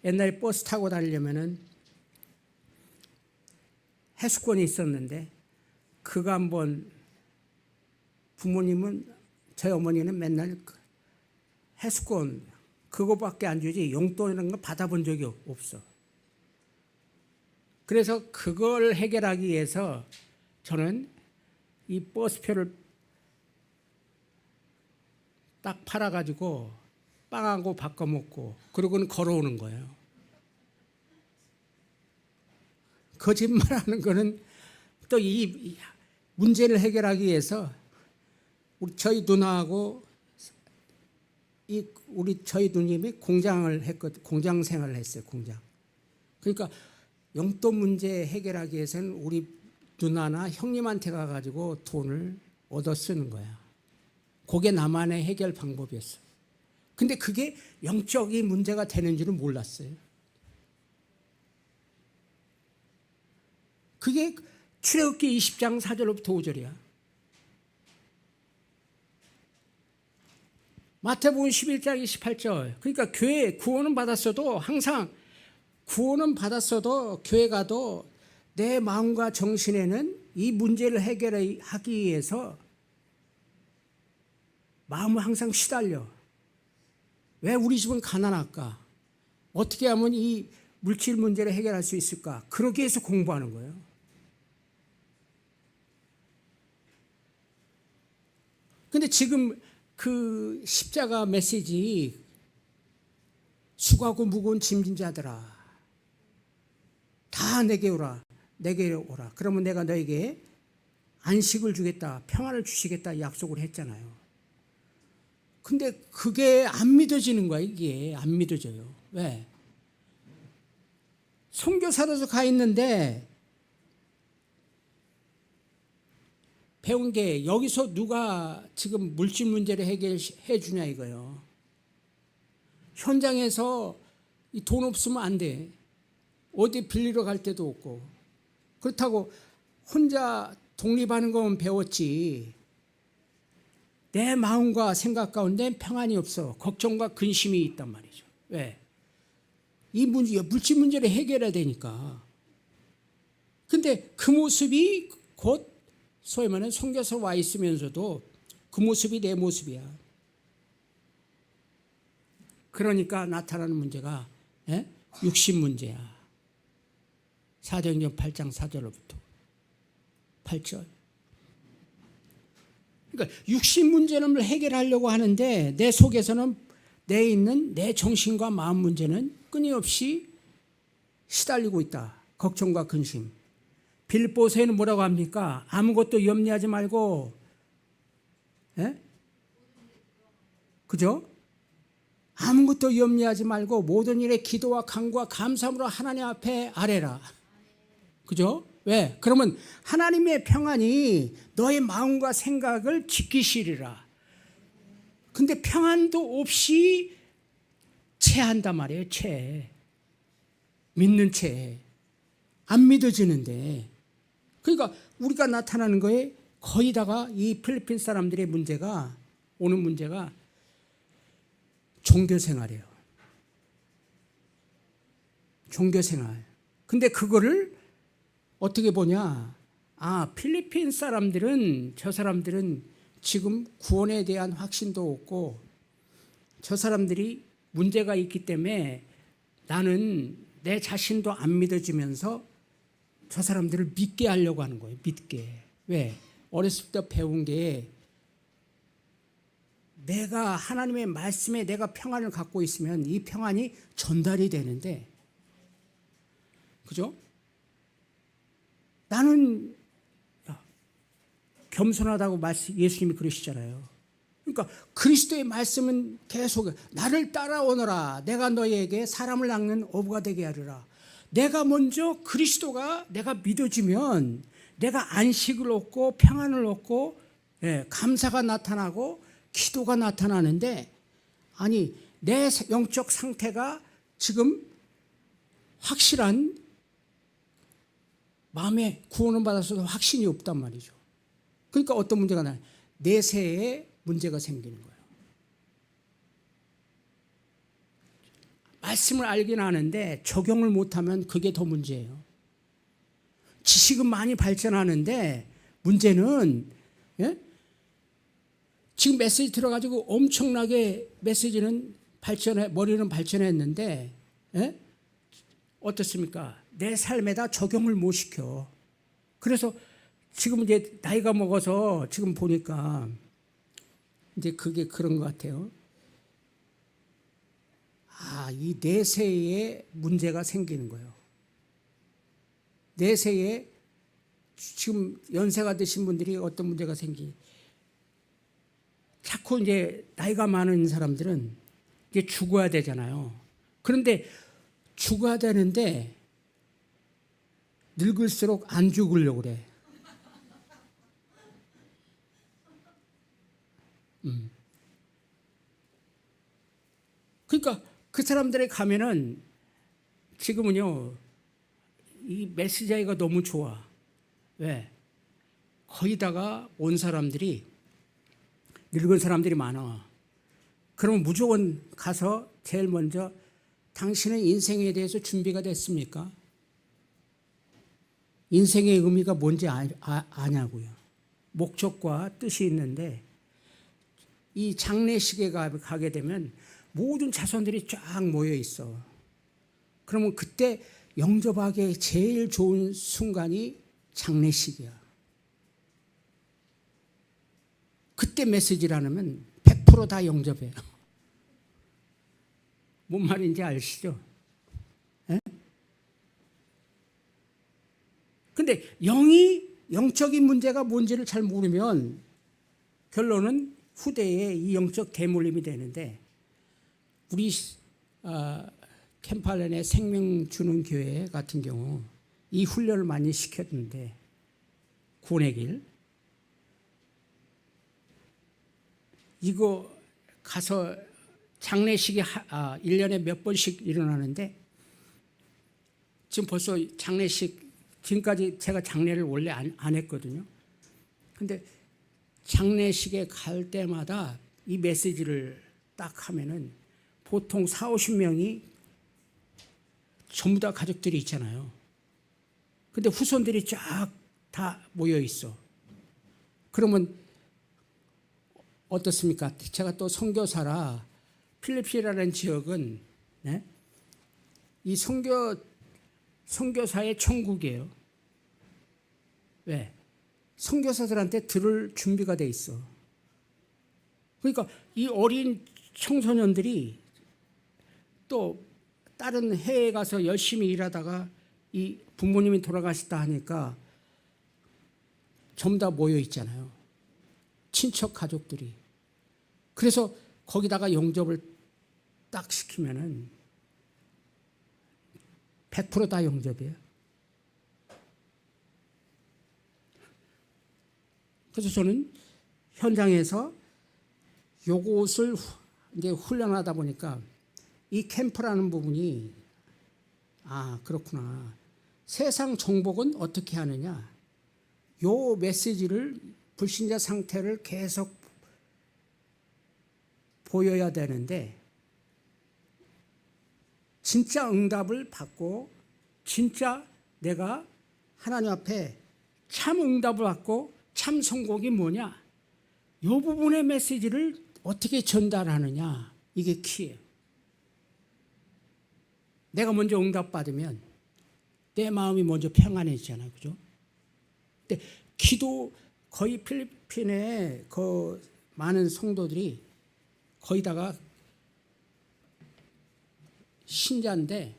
옛날에 버스 타고 다니려면은 해수권이 있었는데 그거 한번 부모님은 저희 어머니는 맨날 해수권 그거밖에 안 주지 용돈이라는 거 받아본 적이 없어. 그래서 그걸 해결하기 위해서 저는 이 버스표를 딱 팔아가지고 빵하고 바꿔 먹고 그러고는 걸어오는 거예요. 거짓말하는 거는 또 이 문제를 해결하기 위해서 저희 누나하고 저희 누님이 공장을 했거든. 공장 생활을 했어요. 공장. 그러니까 용돈 문제 해결하기 위해서는 우리 누나나 형님한테 가가지고 돈을 얻어 쓰는 거야. 그게 나만의 해결 방법이었어. 근데 그게 영적인 문제가 되는 줄은 몰랐어요. 그게 출애굽기 20장 4절로부터 5절이야. 마태복음 11장 28절. 그러니까 교회 구원은 받았어도 항상 구원은 받았어도 교회 가도 내 마음과 정신에는 이 문제를 해결하기 위해서 마음을 항상 시달려. 왜 우리 집은 가난할까? 어떻게 하면 이 물질 문제를 해결할 수 있을까? 그러기 위해서 공부하는 거예요. 근데 지금 그 십자가 메시지 수고하고 무거운 짐진 자들아 다 내게 오라 내게 오라 그러면 내가 너에게 안식을 주겠다 평안을 주시겠다 약속을 했잖아요. 근데 그게 안 믿어지는 거야. 이게 안 믿어져요. 왜? 선교사로서 가 있는데 배운 게 여기서 누가 지금 물질 문제를 해결해 주냐 이거예요. 현장에서 이 돈 없으면 안 돼. 어디 빌리러 갈 데도 없고. 그렇다고 혼자 독립하는 건 배웠지. 내 마음과 생각 가운데 평안이 없어. 걱정과 근심이 있단 말이죠. 왜? 이 문제, 물질 문제를 해결해야 되니까. 근데 그 모습이 곧 소위 말하는 선교사 와 있으면서도 그 모습이 내 모습이야. 그러니까 나타나는 문제가 육신 문제야. 사도행전 8장 4절로부터 8절. 그러니까 육신 문제를 해결하려고 하는데 내 속에서는 내 있는 내 정신과 마음 문제는 끊임없이 시달리고 있다. 걱정과 근심. 빌립보서에는 뭐라고 합니까? 아무것도 염려하지 말고, 그죠? 아무것도 염려하지 말고 모든 일에 기도와 간구와 감사함으로 하나님 앞에 아뢰라. 그죠? 왜? 그러면 하나님의 평안이 너의 마음과 생각을 지키시리라. 근데 평안도 없이 체한단 말이에요. 믿는 채. 안 믿어지는데. 그러니까 우리가 나타나는 거에 거의 다가 이 필리핀 사람들의 문제가 오는 문제가 종교생활이에요. 종교생활. 근데 그거를 어떻게 보냐? 필리핀 사람들은 저 사람들은 지금 구원에 대한 확신도 없고 저 사람들이 문제가 있기 때문에 나는 내 자신도 안 믿어지면서 저 사람들을 믿게 하려고 하는 거예요. 믿게. 왜? 어렸을 때 배운 게 내가 하나님의 말씀에 내가 평안을 갖고 있으면 이 평안이 전달이 되는데 그죠? 나는 겸손하다고 예수님이 그러시잖아요. 그러니까 그리스도의 말씀은 계속 나를 따라오너라. 내가 너희에게 사람을 낚는 어부가 되게 하리라. 내가 먼저 그리스도가 내가 믿어지면 내가 안식을 얻고 평안을 얻고 감사가 나타나고 기도가 나타나는데, 아니 내 영적 상태가 지금 확실한 마음에 구원을 받아서도 확신이 없단 말이죠. 그러니까 어떤 문제가 나요? 내세에 문제가 생기는 거예요. 말씀을 알긴 아는데 적용을 못하면 그게 더 문제예요. 지식은 많이 발전하는데 문제는 지금 메시지 들어가지고 엄청나게 메시지는 머리는 발전했는데 어떻습니까? 내 삶에다 적용을 못 시켜. 그래서 지금 이제 나이가 먹어서 지금 보니까 이제 그게 그런 것 같아요. 이 내세에 문제가 생기는 거예요. 내세에 지금 연세가 드신 분들이 어떤 문제가 자꾸 이제 나이가 많은 사람들은 이제 죽어야 되잖아요. 그런데 죽어야 되는데 늙을수록 안 죽으려고 그래. 그러니까 그 사람들에 가면은 지금은요, 이 메시지가 너무 좋아. 왜? 거기다가 온 사람들이 늙은 사람들이 많아. 그러면 무조건 가서 제일 먼저 당신의 인생에 대해서 준비가 됐습니까? 인생의 의미가 뭔지 아냐고요. 목적과 뜻이 있는데 이 장례식에 가게 되면 모든 자손들이 쫙 모여 있어. 그러면 그때 영접하기에 제일 좋은 순간이 장례식이야. 그때 메시지라면 100% 다 영접해요. 뭔 말인지 아시죠? 근데 영적인 문제가 뭔지를 잘 모르면 결론은 후대에 이 영적 대물림이 되는데, 우리 캠팔렌의 생명 주는 교회 같은 경우 이 훈련을 많이 시켰는데, 구원의 길 이거 가서 장례식이 1년에 몇 번씩 일어나는데, 지금 벌써 장례식, 지금까지 제가 장례를 원래 안 했거든요. 근데 장례식에 갈 때마다 이 메시지를 딱 하면은 보통 40-50명이 전부 다 가족들이 있잖아요. 근데 후손들이 쫙 다 모여 있어. 그러면 어떻습니까? 제가 또 선교사라 필리핀이라는 지역은 이 선교사의 천국이에요. 왜? 선교사들한테 들을 준비가 돼 있어. 그러니까 이 어린 청소년들이 또 다른 해에 가서 열심히 일하다가 이 부모님이 돌아가셨다 하니까 전부 다 모여 있잖아요. 친척 가족들이. 그래서 거기다가 영접을 딱 시키면은 100% 다 영접이에요. 그래서 저는 현장에서 요것을 이제 훈련하다 보니까 이 캠프라는 부분이 그렇구나. 세상 정복은 어떻게 하느냐. 요 메시지를 불신자 상태를 계속 보여야 되는데, 진짜 응답을 받고 진짜 내가 하나님 앞에 참 응답을 받고 참 성공이 뭐냐, 이 부분의 메시지를 어떻게 전달하느냐, 이게 키예요. 내가 먼저 응답받으면 내 마음이 먼저 평안해지잖아요. 그죠? 근데 기도, 거의 필리핀의 그 많은 성도들이 거의다가 신자인데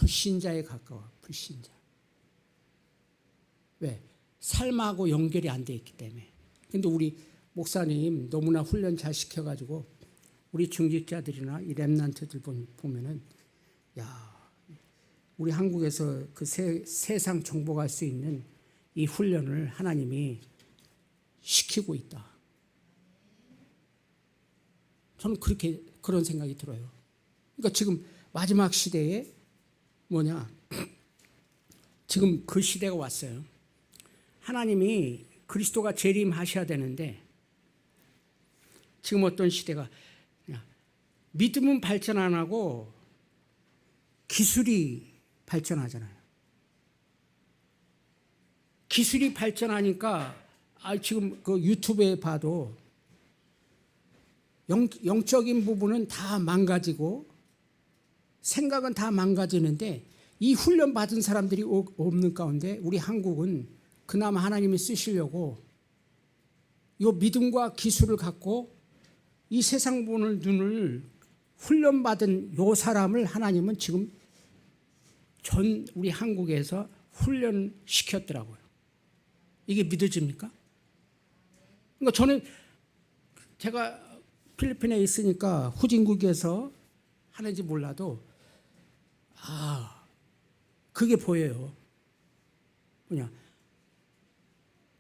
불신자에 가까워. 불신자. 왜? 삶하고 연결이 안 돼 있기 때문에. 근데 우리 목사님 너무나 훈련 잘 시켜가지고 우리 중직자들이나 이 렘넌트들 보면은 야, 우리 한국에서 그 세상 정복할 수 있는 이 훈련을 하나님이 시키고 있다. 저는 그런 생각이 들어요. 그러니까 지금 마지막 시대에 뭐냐? 지금 그 시대가 왔어요. 하나님이 그리스도가 재림하셔야 되는데 지금 어떤 시대가 믿음은 발전 안 하고 기술이 발전하잖아요. 기술이 발전하니까 지금 그 유튜브에 봐도 영적인 부분은 다 망가지고 생각은 다 망가지는데 이 훈련 받은 사람들이 없는 가운데 우리 한국은 그나마 하나님이 쓰시려고 이 믿음과 기술을 갖고 이 세상 보는 눈을 훈련받은 요 사람을 하나님은 지금 전 우리 한국에서 훈련시켰더라고요. 이게 믿어집니까? 그러니까 저는 제가 필리핀에 있으니까 후진국에서 하는지 몰라도 그게 보여요. 뭐냐?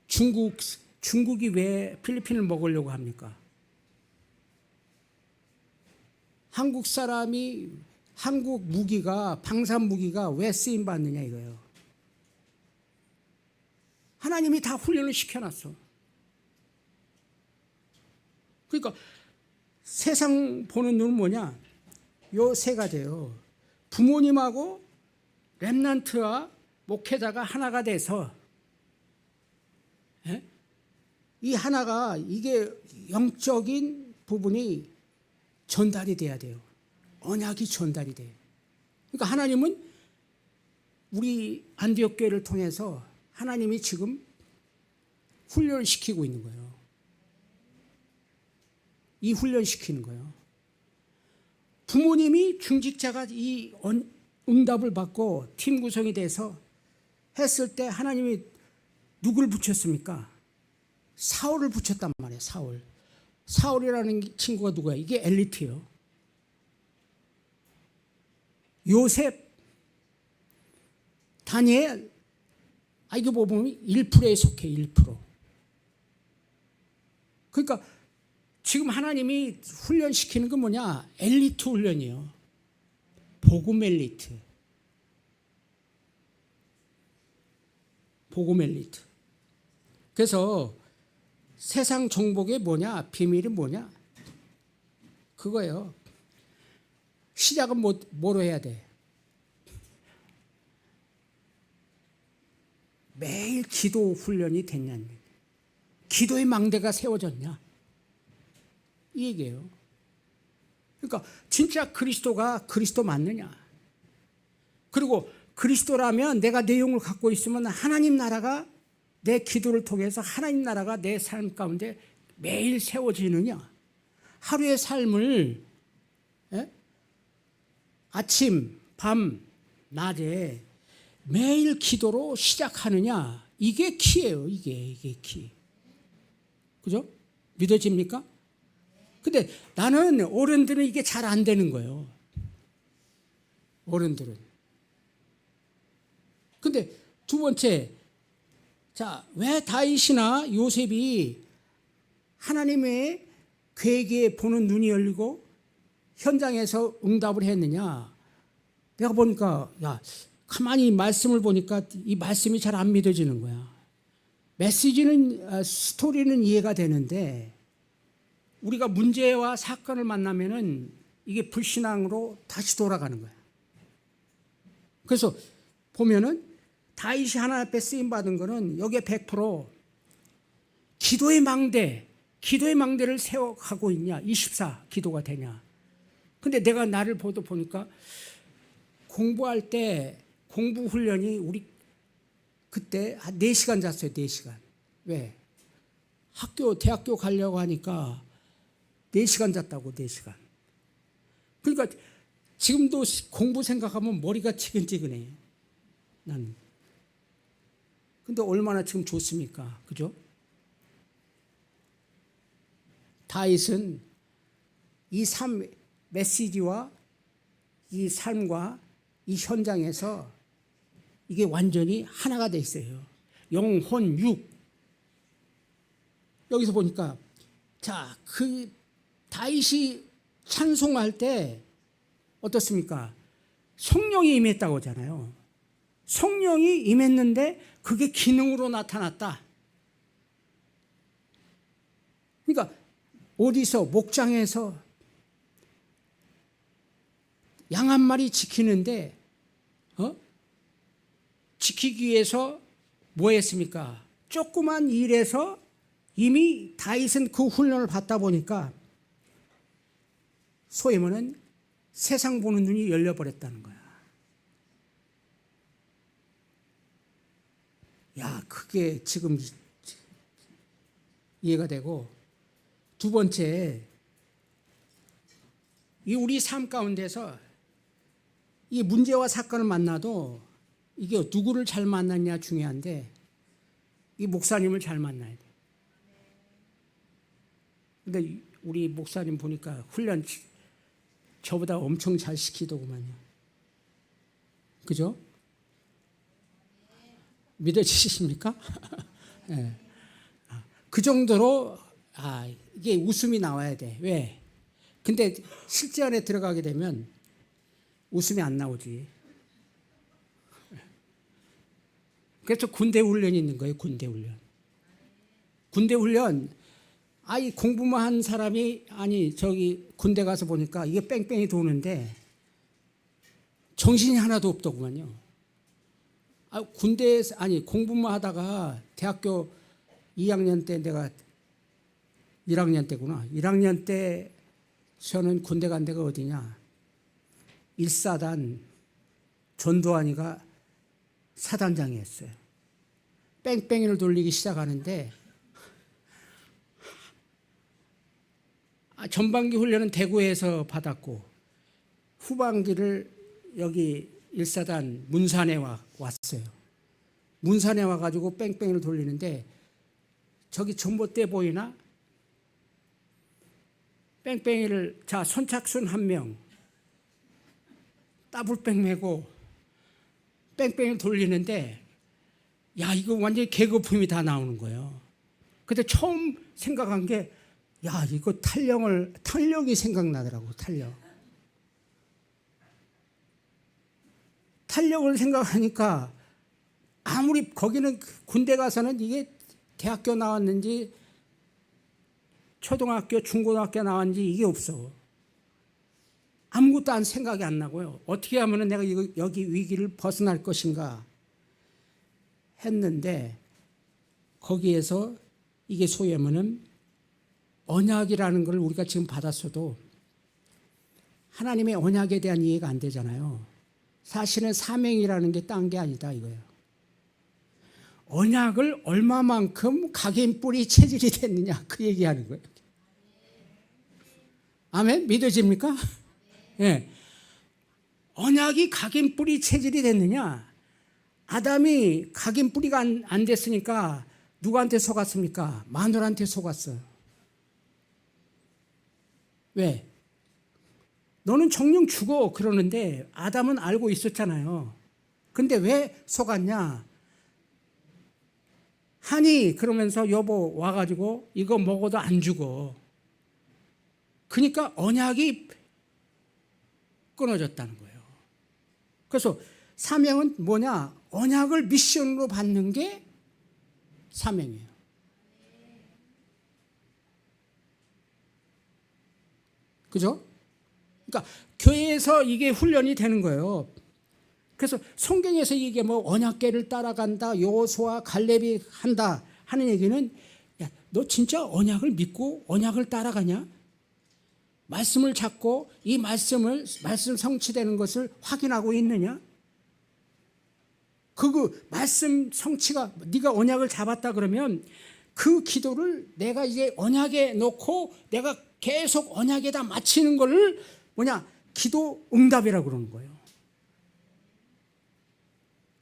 중국이 왜 필리핀을 먹으려고 합니까? 한국 사람이 한국 무기가 방산 무기가 왜 쓰임 받느냐 이거예요. 하나님이 다 훈련을 시켜놨어. 그러니까 세상 보는 눈은 뭐냐? 요 세 가지예요. 부모님하고 렘넌트와 목회자가 하나가 돼서 이 하나가 이게 영적인 부분이 전달이 돼야 돼요. 언약이 전달이 돼요. 그러니까 하나님은 우리 안디옥 교회를 통해서 하나님이 지금 훈련을 시키고 있는 거예요. 이 훈련시키는 거예요. 부모님이 중직자가 이 응답을 받고 팀 구성이 돼서 했을 때 하나님이 누구를 붙였습니까? 사울을 붙였단 말이에요. 사울이라는 친구가 누구야? 이게 엘리트예요. 요셉, 다니엘, 이거 보면 1%에 속해. 1%. 그러니까 지금 하나님이 훈련시키는 건 뭐냐? 엘리트 훈련이에요. 복음 엘리트. 복음 엘리트. 그래서 세상 정복의 뭐냐? 비밀이 뭐냐? 그거예요. 시작은 뭐로 해야 돼? 매일 기도 훈련이 됐냐? 기도의 망대가 세워졌냐? 이 얘기예요. 그러니까 진짜 그리스도가 그리스도 맞느냐? 그리고 그리스도라면 내가 내용을 갖고 있으면 하나님 나라가 내 기도를 통해서 하나님 나라가 내 삶 가운데 매일 세워지느냐? 하루의 삶을 아침, 밤, 낮에 매일 기도로 시작하느냐? 이게 키예요. 이게 키. 그죠? 믿어집니까? 근데 나는 어른들은 이게 잘 안 되는 거예요. 어른들은. 근데 두 번째, 자, 왜 다윗이나 요셉이 하나님의 계획에 보는 눈이 열리고 현장에서 응답을 했느냐? 내가 보니까 가만히 말씀을 보니까 이 말씀이 잘 안 믿어지는 거야. 메시지는 스토리는 이해가 되는데 우리가 문제와 사건을 만나면은 이게 불신앙으로 다시 돌아가는 거야. 그래서 보면은 다윗이 하나님 앞에 쓰임 받은 거는 여기에 100% 기도의 망대를 세워가고 있냐? 24 기도가 되냐? 근데 내가 나를 보니까 공부할 때 공부 훈련이 우리 그때 한 4시간 잤어요. 4시간. 왜? 대학교 가려고 하니까 4시간 잤다고. 4시간. 그러니까 지금도 공부 생각하면 머리가 지근지근해. 나는. 근데 얼마나 지금 좋습니까? 그죠? 다윗은 이 메시지와 이 삶과 이 현장에서 이게 완전히 하나가 돼 있어요. 영혼, 육. 여기서 보니까 자, 그 다윗이 찬송할 때 어떻습니까? 성령이 임했다고 하잖아요. 성령이 임했는데 그게 기능으로 나타났다. 그러니까 어디서 목장에서 양 한 마리 지키는데 지키기 위해서 뭐 했습니까? 조그만 일에서 이미 다윗은 그 훈련을 받다 보니까 소위 말하는 세상 보는 눈이 열려버렸다는 거야. 야, 그게 지금 이해가 되고, 두 번째, 이 우리 삶 가운데서 이 문제와 사건을 만나도 이게 누구를 잘 만났냐 중요한데 이 목사님을 잘 만나야 돼. 근데 우리 목사님 보니까 훈련 저보다 엄청 잘 시키더구만요. 그죠? 믿어지십니까? 네. 그 정도로 이게 웃음이 나와야 돼. 왜? 근데 실제 안에 들어가게 되면 웃음이 안 나오지. 그래서 군대 훈련이 있는 거예요. 군대 훈련. 군대 훈련. 이 공부만 한 사람이 저기 군대 가서 보니까 이게 뺑뺑이 도는데 정신이 하나도 없더구만요. 군대에서 공부만 하다가 대학교 2학년 때 내가 1학년 때구나. 1학년 때 저는 군대 간 데가 어디냐. 1사단 전두환이가 사단장이었어요. 뺑뺑이를 돌리기 시작하는데 전반기 훈련은 대구에서 받았고 후반기를 여기 1사단 문산에 왔어요. 문산에 와가지고 뺑뺑이를 돌리는데 저기 전봇대 보이나? 뺑뺑이를 선착순 1명 따블백 메고 뺑뺑이를 돌리는데 이거 완전히 계급품이 다 나오는 거예요. 그때 처음 생각한 게 이거 탄력이 생각나더라고. 탄력을 생각하니까 아무리 거기는 군대 가서는 이게 대학교 나왔는지 초등학교, 중고등학교 나왔는지 이게 없어. 아무것도 생각이 안 나고요. 어떻게 하면 내가 여기 위기를 벗어날 것인가 했는데 거기에서 이게 소위 하면은 언약이라는 걸 우리가 지금 받았어도 하나님의 언약에 대한 이해가 안 되잖아요. 사실은 사명이라는 게 딴 게 아니다 이거예요. 언약을 얼마만큼 각인 뿌리 체질이 됐느냐 그 얘기하는 거예요. 아멘? 믿어집니까? 예. 언약이 각인 뿌리 체질이 됐느냐? 아담이 각인 뿌리가 안 됐으니까 누구한테 속았습니까? 마누라한테 속았어요. 왜? 너는 정령 죽어 그러는데 아담은 알고 있었잖아요. 근데 왜 속았냐? 하니 그러면서 여보 와가지고 이거 먹어도 안 죽어. 그러니까 언약이 끊어졌다는 거예요. 그래서 사명은 뭐냐? 언약을 미션으로 받는 게 사명이에요. 그죠? 그러니까 교회에서 이게 훈련이 되는 거예요. 그래서 성경에서 이게 언약궤를 따라간다, 여호수아 갈렙이 한다 하는 얘기는 너 진짜 언약을 믿고 언약을 따라가냐? 말씀을 잡고 이 말씀 성취되는 것을 확인하고 있느냐? 그 말씀 성취가 네가 언약을 잡았다 그러면 그 기도를 내가 이제 언약에 놓고 내가 계속 언약에다 맞추는 거를 기도 응답이라고 그러는 거예요.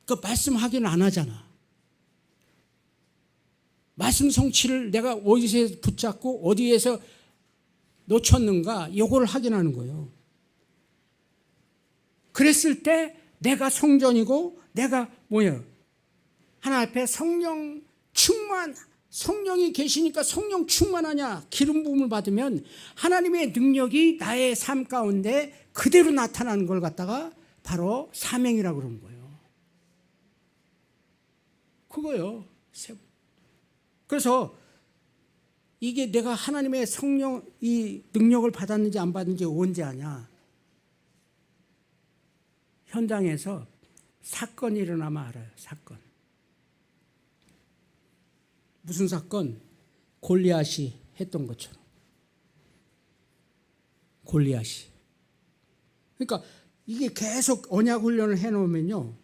그 말씀 확인 안 하잖아. 말씀 성취를 내가 어디서 붙잡고 어디에서 놓쳤는가 이걸 확인하는 거예요. 그랬을 때 내가 성전이고 내가 뭐예요? 하나님 앞에 성령 충만, 성령이 계시니까 성령 충만하냐 기름 부음을 받으면 하나님의 능력이 나의 삶 가운데 그대로 나타나는 걸 갖다가 바로 사명이라고 그러는 거예요. 그거요. 그래서 이게 내가 하나님의 성령 이 능력을 받았는지 안 받았는지 언제 아냐? 현장에서 사건이 일어나면 알아요. 사건. 무슨 사건? 골리앗이 했던 것처럼. 골리앗이. 그러니까 이게 계속 언약 훈련을 해놓으면요.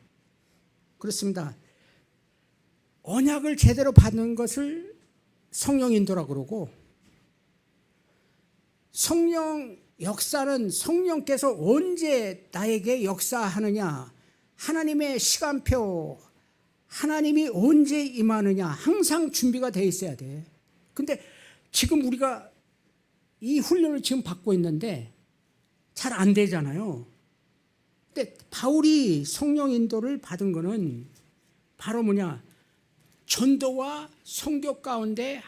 그렇습니다. 언약을 제대로 받는 것을 성령 인도라고 그러고 성령 역사는 성령께서 언제 나에게 역사하느냐 하나님의 시간표 하나님이 언제 임하느냐 항상 준비가 돼 있어야 돼. 근데 지금 우리가 이 훈련을 지금 받고 있는데 잘 안 되잖아요. 근데 바울이 성령 인도를 받은 거는 바로 뭐냐 전도와 선교 가운데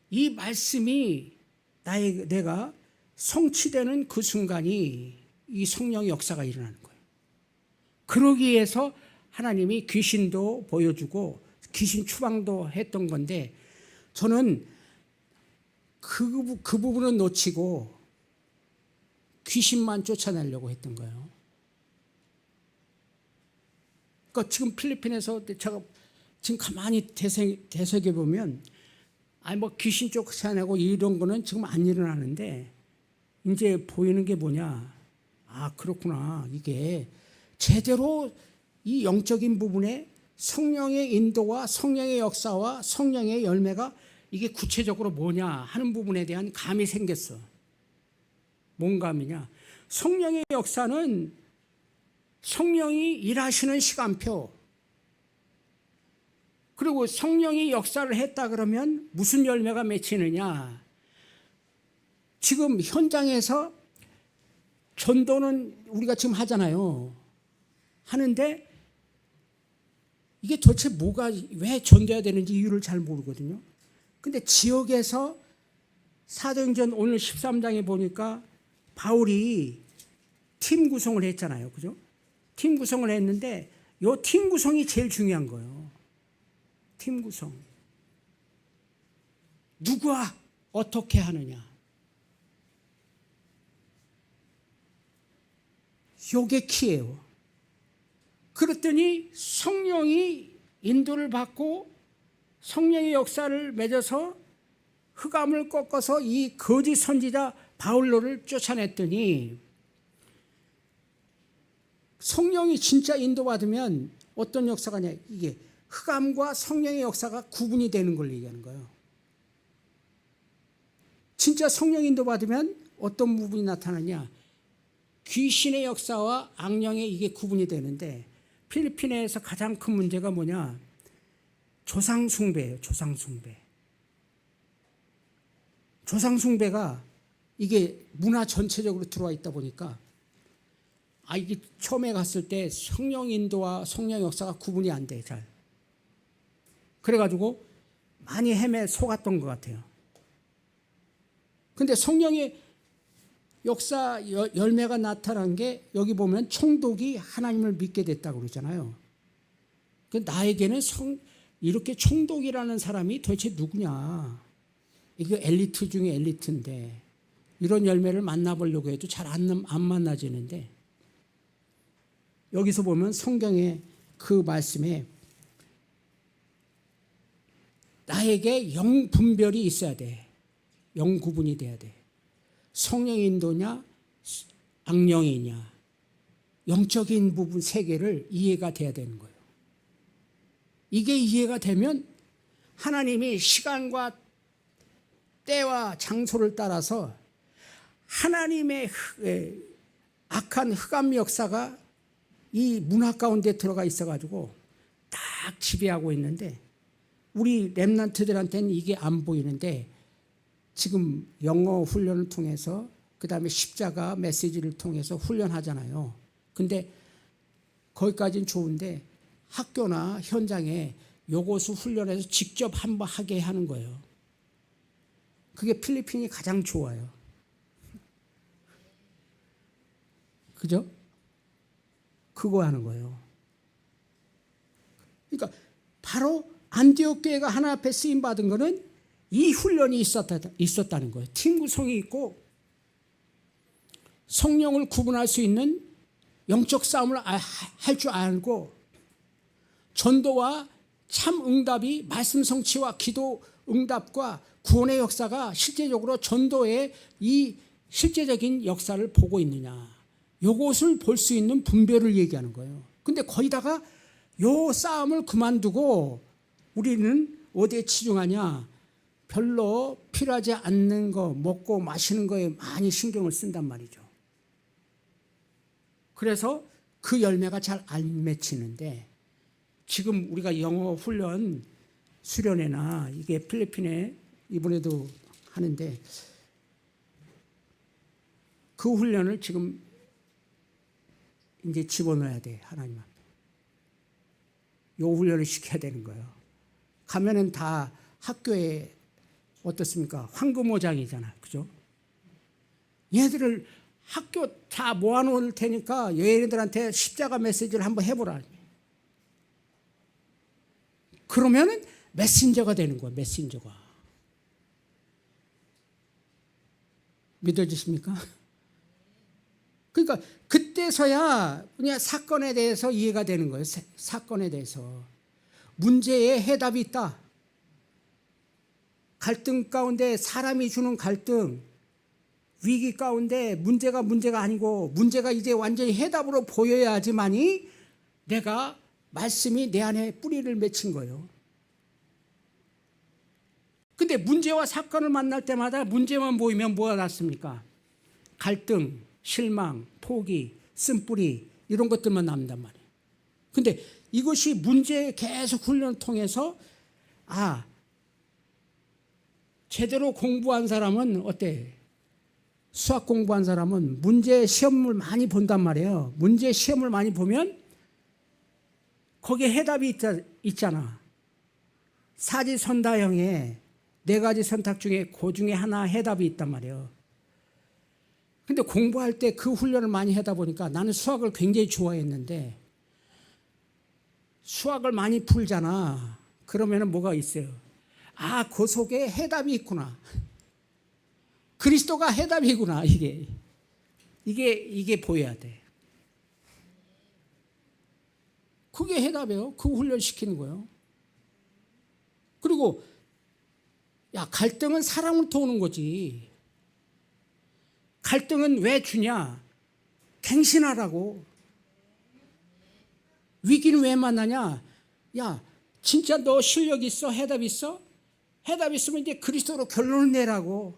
이 말씀이 내가 성취되는 그 순간이 이 성령의 역사가 일어나는 거예요. 그러기 위해서 하나님이 귀신도 보여주고 귀신 추방도 했던 건데 저는 그 부분은 놓치고 귀신만 쫓아내려고 했던 거예요. 그러니까 지금 필리핀에서 제가 지금 가만히 되새겨 보면 아니 뭐 귀신 쫓아내고 이런 거는 지금 안 일어나는데 이제 보이는 게 뭐냐? 아 그렇구나. 이게 제대로 이 영적인 부분에 성령의 인도와 성령의 역사와 성령의 열매가 이게 구체적으로 뭐냐 하는 부분에 대한 감이 생겼어. 뭔 감이냐? 성령의 역사는 성령이 일하시는 시간표. 그리고 성령이 역사를 했다 그러면 무슨 열매가 맺히느냐? 지금 현장에서 전도는 우리가 지금 하잖아요. 하는데 이게 도대체 왜 전도해야 되는지 이유를 잘 모르거든요. 근데 지역에서 사도행전 오늘 13장에 보니까 바울이 팀 구성을 했잖아요. 그죠? 팀 구성을 했는데 이 팀 구성이 제일 중요한 거예요. 팀 구성. 누구와 어떻게 하느냐. 요게 키예요. 그랬더니 성령이 인도를 받고 성령의 역사를 맺어서 흑암을 꺾어서 이 거짓 선지자 바울로를 쫓아냈더니 성령이 진짜 인도받으면 어떤 역사가냐. 이게 흑암과 성령의 역사가 구분이 되는 걸 얘기하는 거예요. 진짜 성령 인도받으면 어떤 부분이 나타나냐. 귀신의 역사와 악령의 이게 구분이 되는데 필리핀에서 가장 큰 문제가 뭐냐. 조상숭배예요. 조상숭배. 조상숭배가 이게 문화 전체적으로 들어와 있다 보니까 이게 처음에 갔을 때 성령 인도와 성령 역사가 구분이 안 돼. 잘. 그래가지고 많이 속았던 것 같아요. 근데 성령의 역사 열매가 나타난 게 여기 보면 총독이 하나님을 믿게 됐다고 그러잖아요. 나에게는 이렇게 총독이라는 사람이 도대체 누구냐. 이거 엘리트 중에 엘리트인데 이런 열매를 만나보려고 해도 잘 안 만나지는데 여기서 보면 성경의 그 말씀에 나에게 영 분별이 있어야 돼. 영 구분이 돼야 돼. 성령 인도냐 악령이냐 영적인 부분 세계를 이해가 돼야 되는 거예요. 이게 이해가 되면 하나님이 시간과 때와 장소를 따라서 하나님의 악한 흑암 역사가 이 문화 가운데 들어가 있어가지고 딱 지배하고 있는데 우리 렘넌트들한테는 이게 안 보이는데 지금 영어 훈련을 통해서 그다음에 십자가 메시지를 통해서 훈련하잖아요. 근데 거기까지는 좋은데 학교나 현장에 요것을 훈련해서 직접 한번 하게 하는 거예요. 그게 필리핀이 가장 좋아요. 그죠? 그거 하는 거예요. 그러니까 바로 안디옥 교회가 하나 앞에 쓰임 받은 거는 이 훈련이 있었다는 거예요. 팀 구성이 있고 성령을 구분할 수 있는 영적 싸움을 할 줄 알고 전도와 참 응답이 말씀 성취와 기도 응답과 구원의 역사가 실제적으로 전도의 이 실제적인 역사를 보고 있느냐. 요것을 볼 수 있는 분별을 얘기하는 거예요. 근데 거기다가 요 싸움을 그만두고 우리는 어디에 치중하냐? 별로 필요하지 않는 거, 먹고 마시는 거에 많이 신경을 쓴단 말이죠. 그래서 그 열매가 잘 안 맺히는데 지금 우리가 영어 훈련 수련회나 이게 필리핀에 이번에도 하는데 그 훈련을 지금 이제 집어넣어야 돼. 하나님 앞에. 요 훈련을 시켜야 되는 거예요. 가면은 다 학교에 어떻습니까? 황금오장이잖아. 그죠? 얘들을 학교 다 모아놓을 테니까 얘네들한테 십자가 메시지를 한번 해보라. 그러면은 메신저가 되는 거야. 메신저가. 믿어지십니까? 그러니까 그때서야 그냥 사건에 대해서 이해가 되는 거예요. 사건에 대해서. 문제에 해답이 있다. 갈등 가운데 사람이 주는 갈등, 위기 가운데 문제가 아니고 문제가 이제 완전히 해답으로 보여야지만이 내가 말씀이 내 안에 뿌리를 맺힌 거예요. 근데 문제와 사건을 만날 때마다 문제만 보이면 뭐가 났습니까? 갈등, 실망, 포기, 쓴뿌리 이런 것들만 남단 말이에요. 근데 이것이 문제에 계속 훈련을 통해서 제대로 공부한 사람은 어때? 수학 공부한 사람은 문제 시험을 많이 본단 말이에요. 문제 시험을 많이 보면 거기에 해답이 있잖아. 사지선다형에 4가지 선택 중에 그 중에 하나 해답이 있단 말이에요. 근데 공부할 때 그 훈련을 많이 하다 보니까 나는 수학을 굉장히 좋아했는데 수학을 많이 풀잖아. 그러면 뭐가 있어요? 그 속에 해답이 있구나. 그리스도가 해답이구나. 이게 보여야 돼. 그게 해답이에요. 그 훈련시키는 거예요. 그리고 갈등은 사람부터 오는 거지. 갈등은 왜 주냐? 갱신하라고. 위기는 왜 만나냐? 진짜 너 실력 있어? 해답 있어? 해답 있으면 이제 그리스도로 결론을 내라고.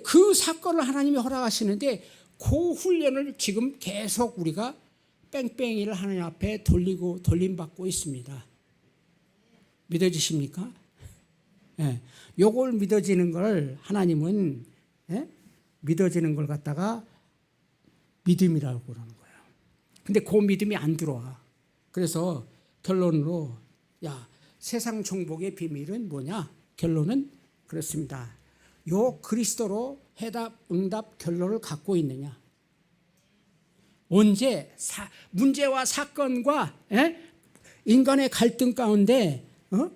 그 사건을 하나님이 허락하시는데 그 훈련을 지금 계속 우리가 뺑뺑이를 하나님 앞에 돌림받고 있습니다. 믿어지십니까? 요걸 믿어지는 걸 하나님은 믿어지는 걸 갖다가 믿음이라고 그러는 거예요. 근데 그 믿음이 안 들어와. 그래서 결론으로 세상 정복의 비밀은 뭐냐? 결론은 그렇습니다. 요 그리스도로 해답, 응답, 결론을 갖고 있느냐? 언제 문제와 사건과 인간의 갈등 가운데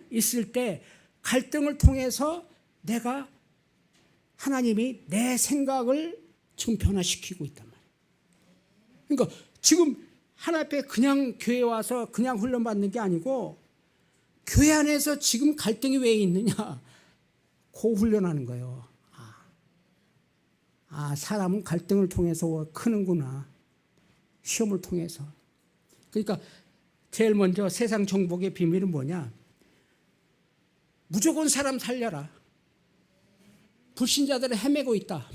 있을 때 갈등을 통해서 내가 하나님이 내 생각을 지금 변화시키고 있단 말이에요. 그러니까 지금 하나님 앞에 그냥 교회 와서 그냥 훈련받는 게 아니고 교회 안에서 지금 갈등이 왜 있느냐? 그 훈련하는 거예요. 사람은 갈등을 통해서 크는구나. 시험을 통해서. 그러니까 제일 먼저 세상 정복의 비밀은 뭐냐? 무조건 사람 살려라. 불신자들을 헤매고 있다.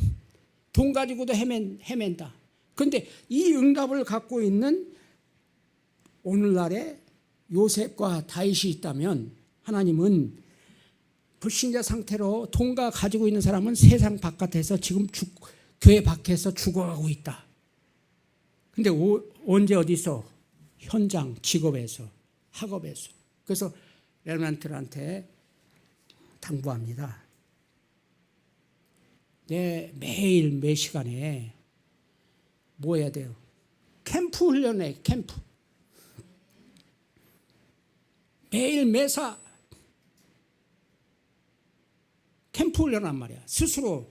돈 가지고도 헤맨다. 그런데 이 응답을 갖고 있는 오늘날의 요셉과 다윗이 있다면 하나님은 불신자 상태로 돈가 가지고 있는 사람은 세상 바깥에서 지금 교회 밖에서 죽어가고 있다. 근데 언제 어디서? 현장, 직업에서, 학업에서. 그래서 렘넌트들한테 당부합니다. 매일 매 시간에 뭐 해야 돼요? 캠프 훈련해, 캠프. 매일 매사 캠프 훈련한 말이야. 스스로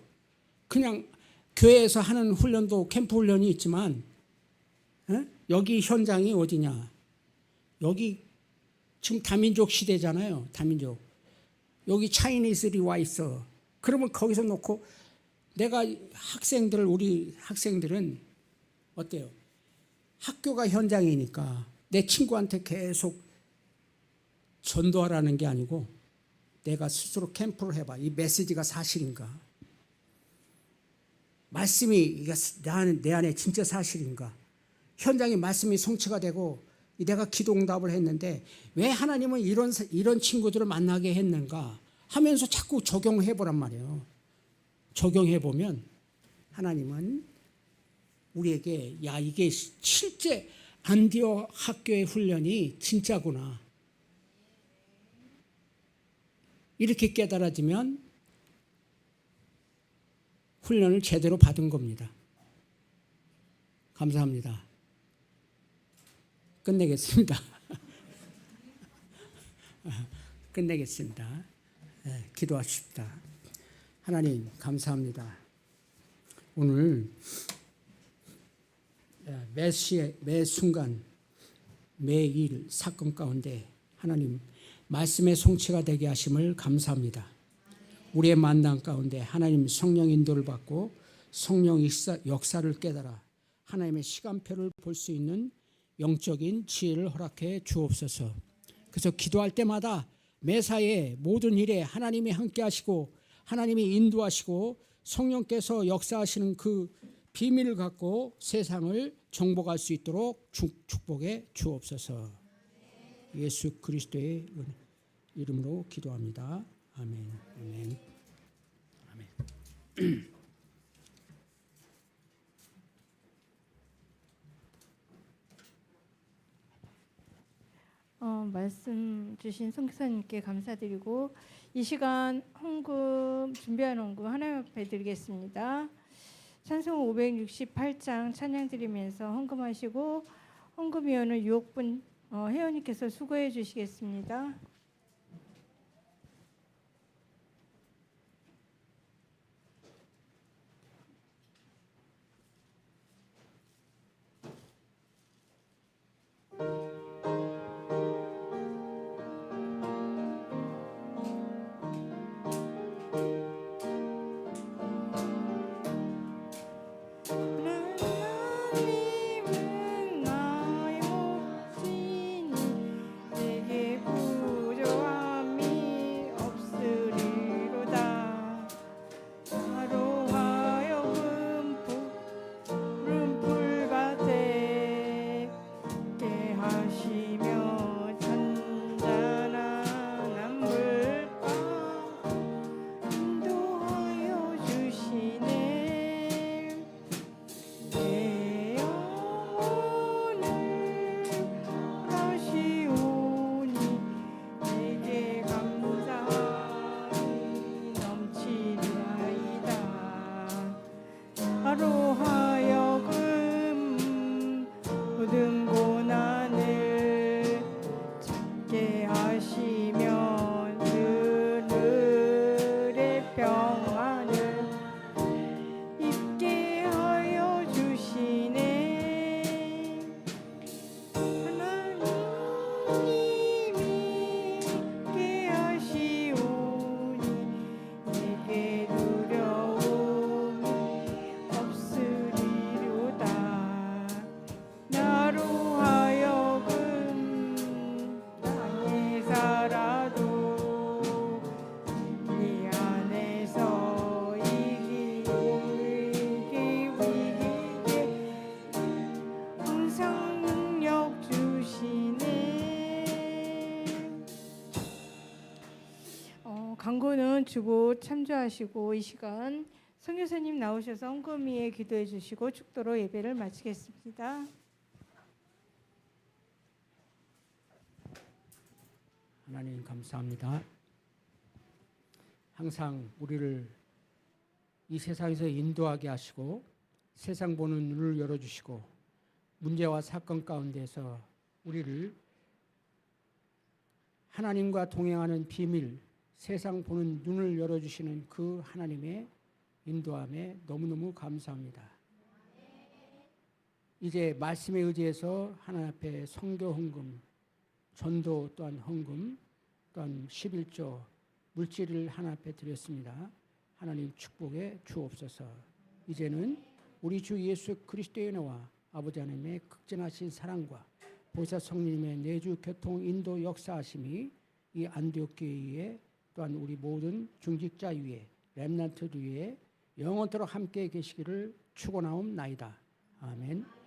그냥 교회에서 하는 훈련도 캠프 훈련이 있지만 여기 현장이 어디냐? 여기 지금 다민족 시대잖아요. 다민족. 여기 차이니즈들이 와 있어. 그러면 거기서 놓고 내가 우리 학생들은 어때요? 학교가 현장이니까 내 친구한테 계속 전도하라는 게 아니고 내가 스스로 캠프를 해봐. 이 메시지가 사실인가? 말씀이 내 안에 진짜 사실인가? 현장에 말씀이 성취가 되고 내가 기도응답을 했는데 왜 하나님은 이런 친구들을 만나게 했는가 하면서 자꾸 적용해보란 말이에요. 적용해보면 하나님은 우리에게 이게 실제 안디옥 학교의 훈련이 진짜구나. 이렇게 깨달아지면 훈련을 제대로 받은 겁니다. 감사합니다. 끝내겠습니다. 끝내겠습니다. 기도하십시다. 하나님 감사합니다. 오늘 매 시에, 매 순간, 매일 사건 가운데 하나님 말씀의 성취가 되게 하심을 감사합니다. 우리의 만남 가운데 하나님 성령 인도를 받고 성령 역사를 깨달아 하나님의 시간표를 볼 수 있는 영적인 지혜를 허락해 주옵소서. 그래서 기도할 때마다 매사에 모든 일에 하나님이 함께 하시고 하나님이 인도하시고 성령께서 역사하시는 그 비밀을 갖고 세상을 정복할 수 있도록 축복해 주옵소서. 예수 그리스도의 이름으로 기도합니다. 아멘. 아멘. 아멘. 말씀 주신 선교사님께 감사드리고 이 시간 헌금 준비한 헌금 하나님 앞에 드리겠습니다. 찬송 568장 찬양 드리면서 헌금하시고 헌금위원은 유옥분 회원님께서 수고해 주시겠습니다. 하나님은 나의 목자니 내게 부자 광고는 주보 참조하시고 이 시간 선교사님 나오셔서 헌금위에 기도해 주시고 축도로 예배를 마치겠습니다. 하나님 감사합니다. 항상 우리를 이 세상에서 인도하게 하시고 세상 보는 눈을 열어주시고 문제와 사건 가운데서 우리를 하나님과 동행하는 비밀, 세상 보는 눈을 열어주시는 그 하나님의 인도함에 너무너무 감사합니다. 이제 말씀에 의지해서 하나님 앞에 선교 헌금, 전도 또한 헌금, 또한 11조 물질을 하나님 앞에 드렸습니다. 하나님 축복에 주옵소서. 이제는 우리 주 예수 그리스도의 은혜와 아버지 하나님의 극진하신 사랑과 보혜사 성령님의 내주 교통 인도 역사하심이 이 안디옥 교회에 또한 우리 모든 중직자 위에 렘넌트 위에 영원토록 함께 계시기를 축원하옵나이다. 아멘.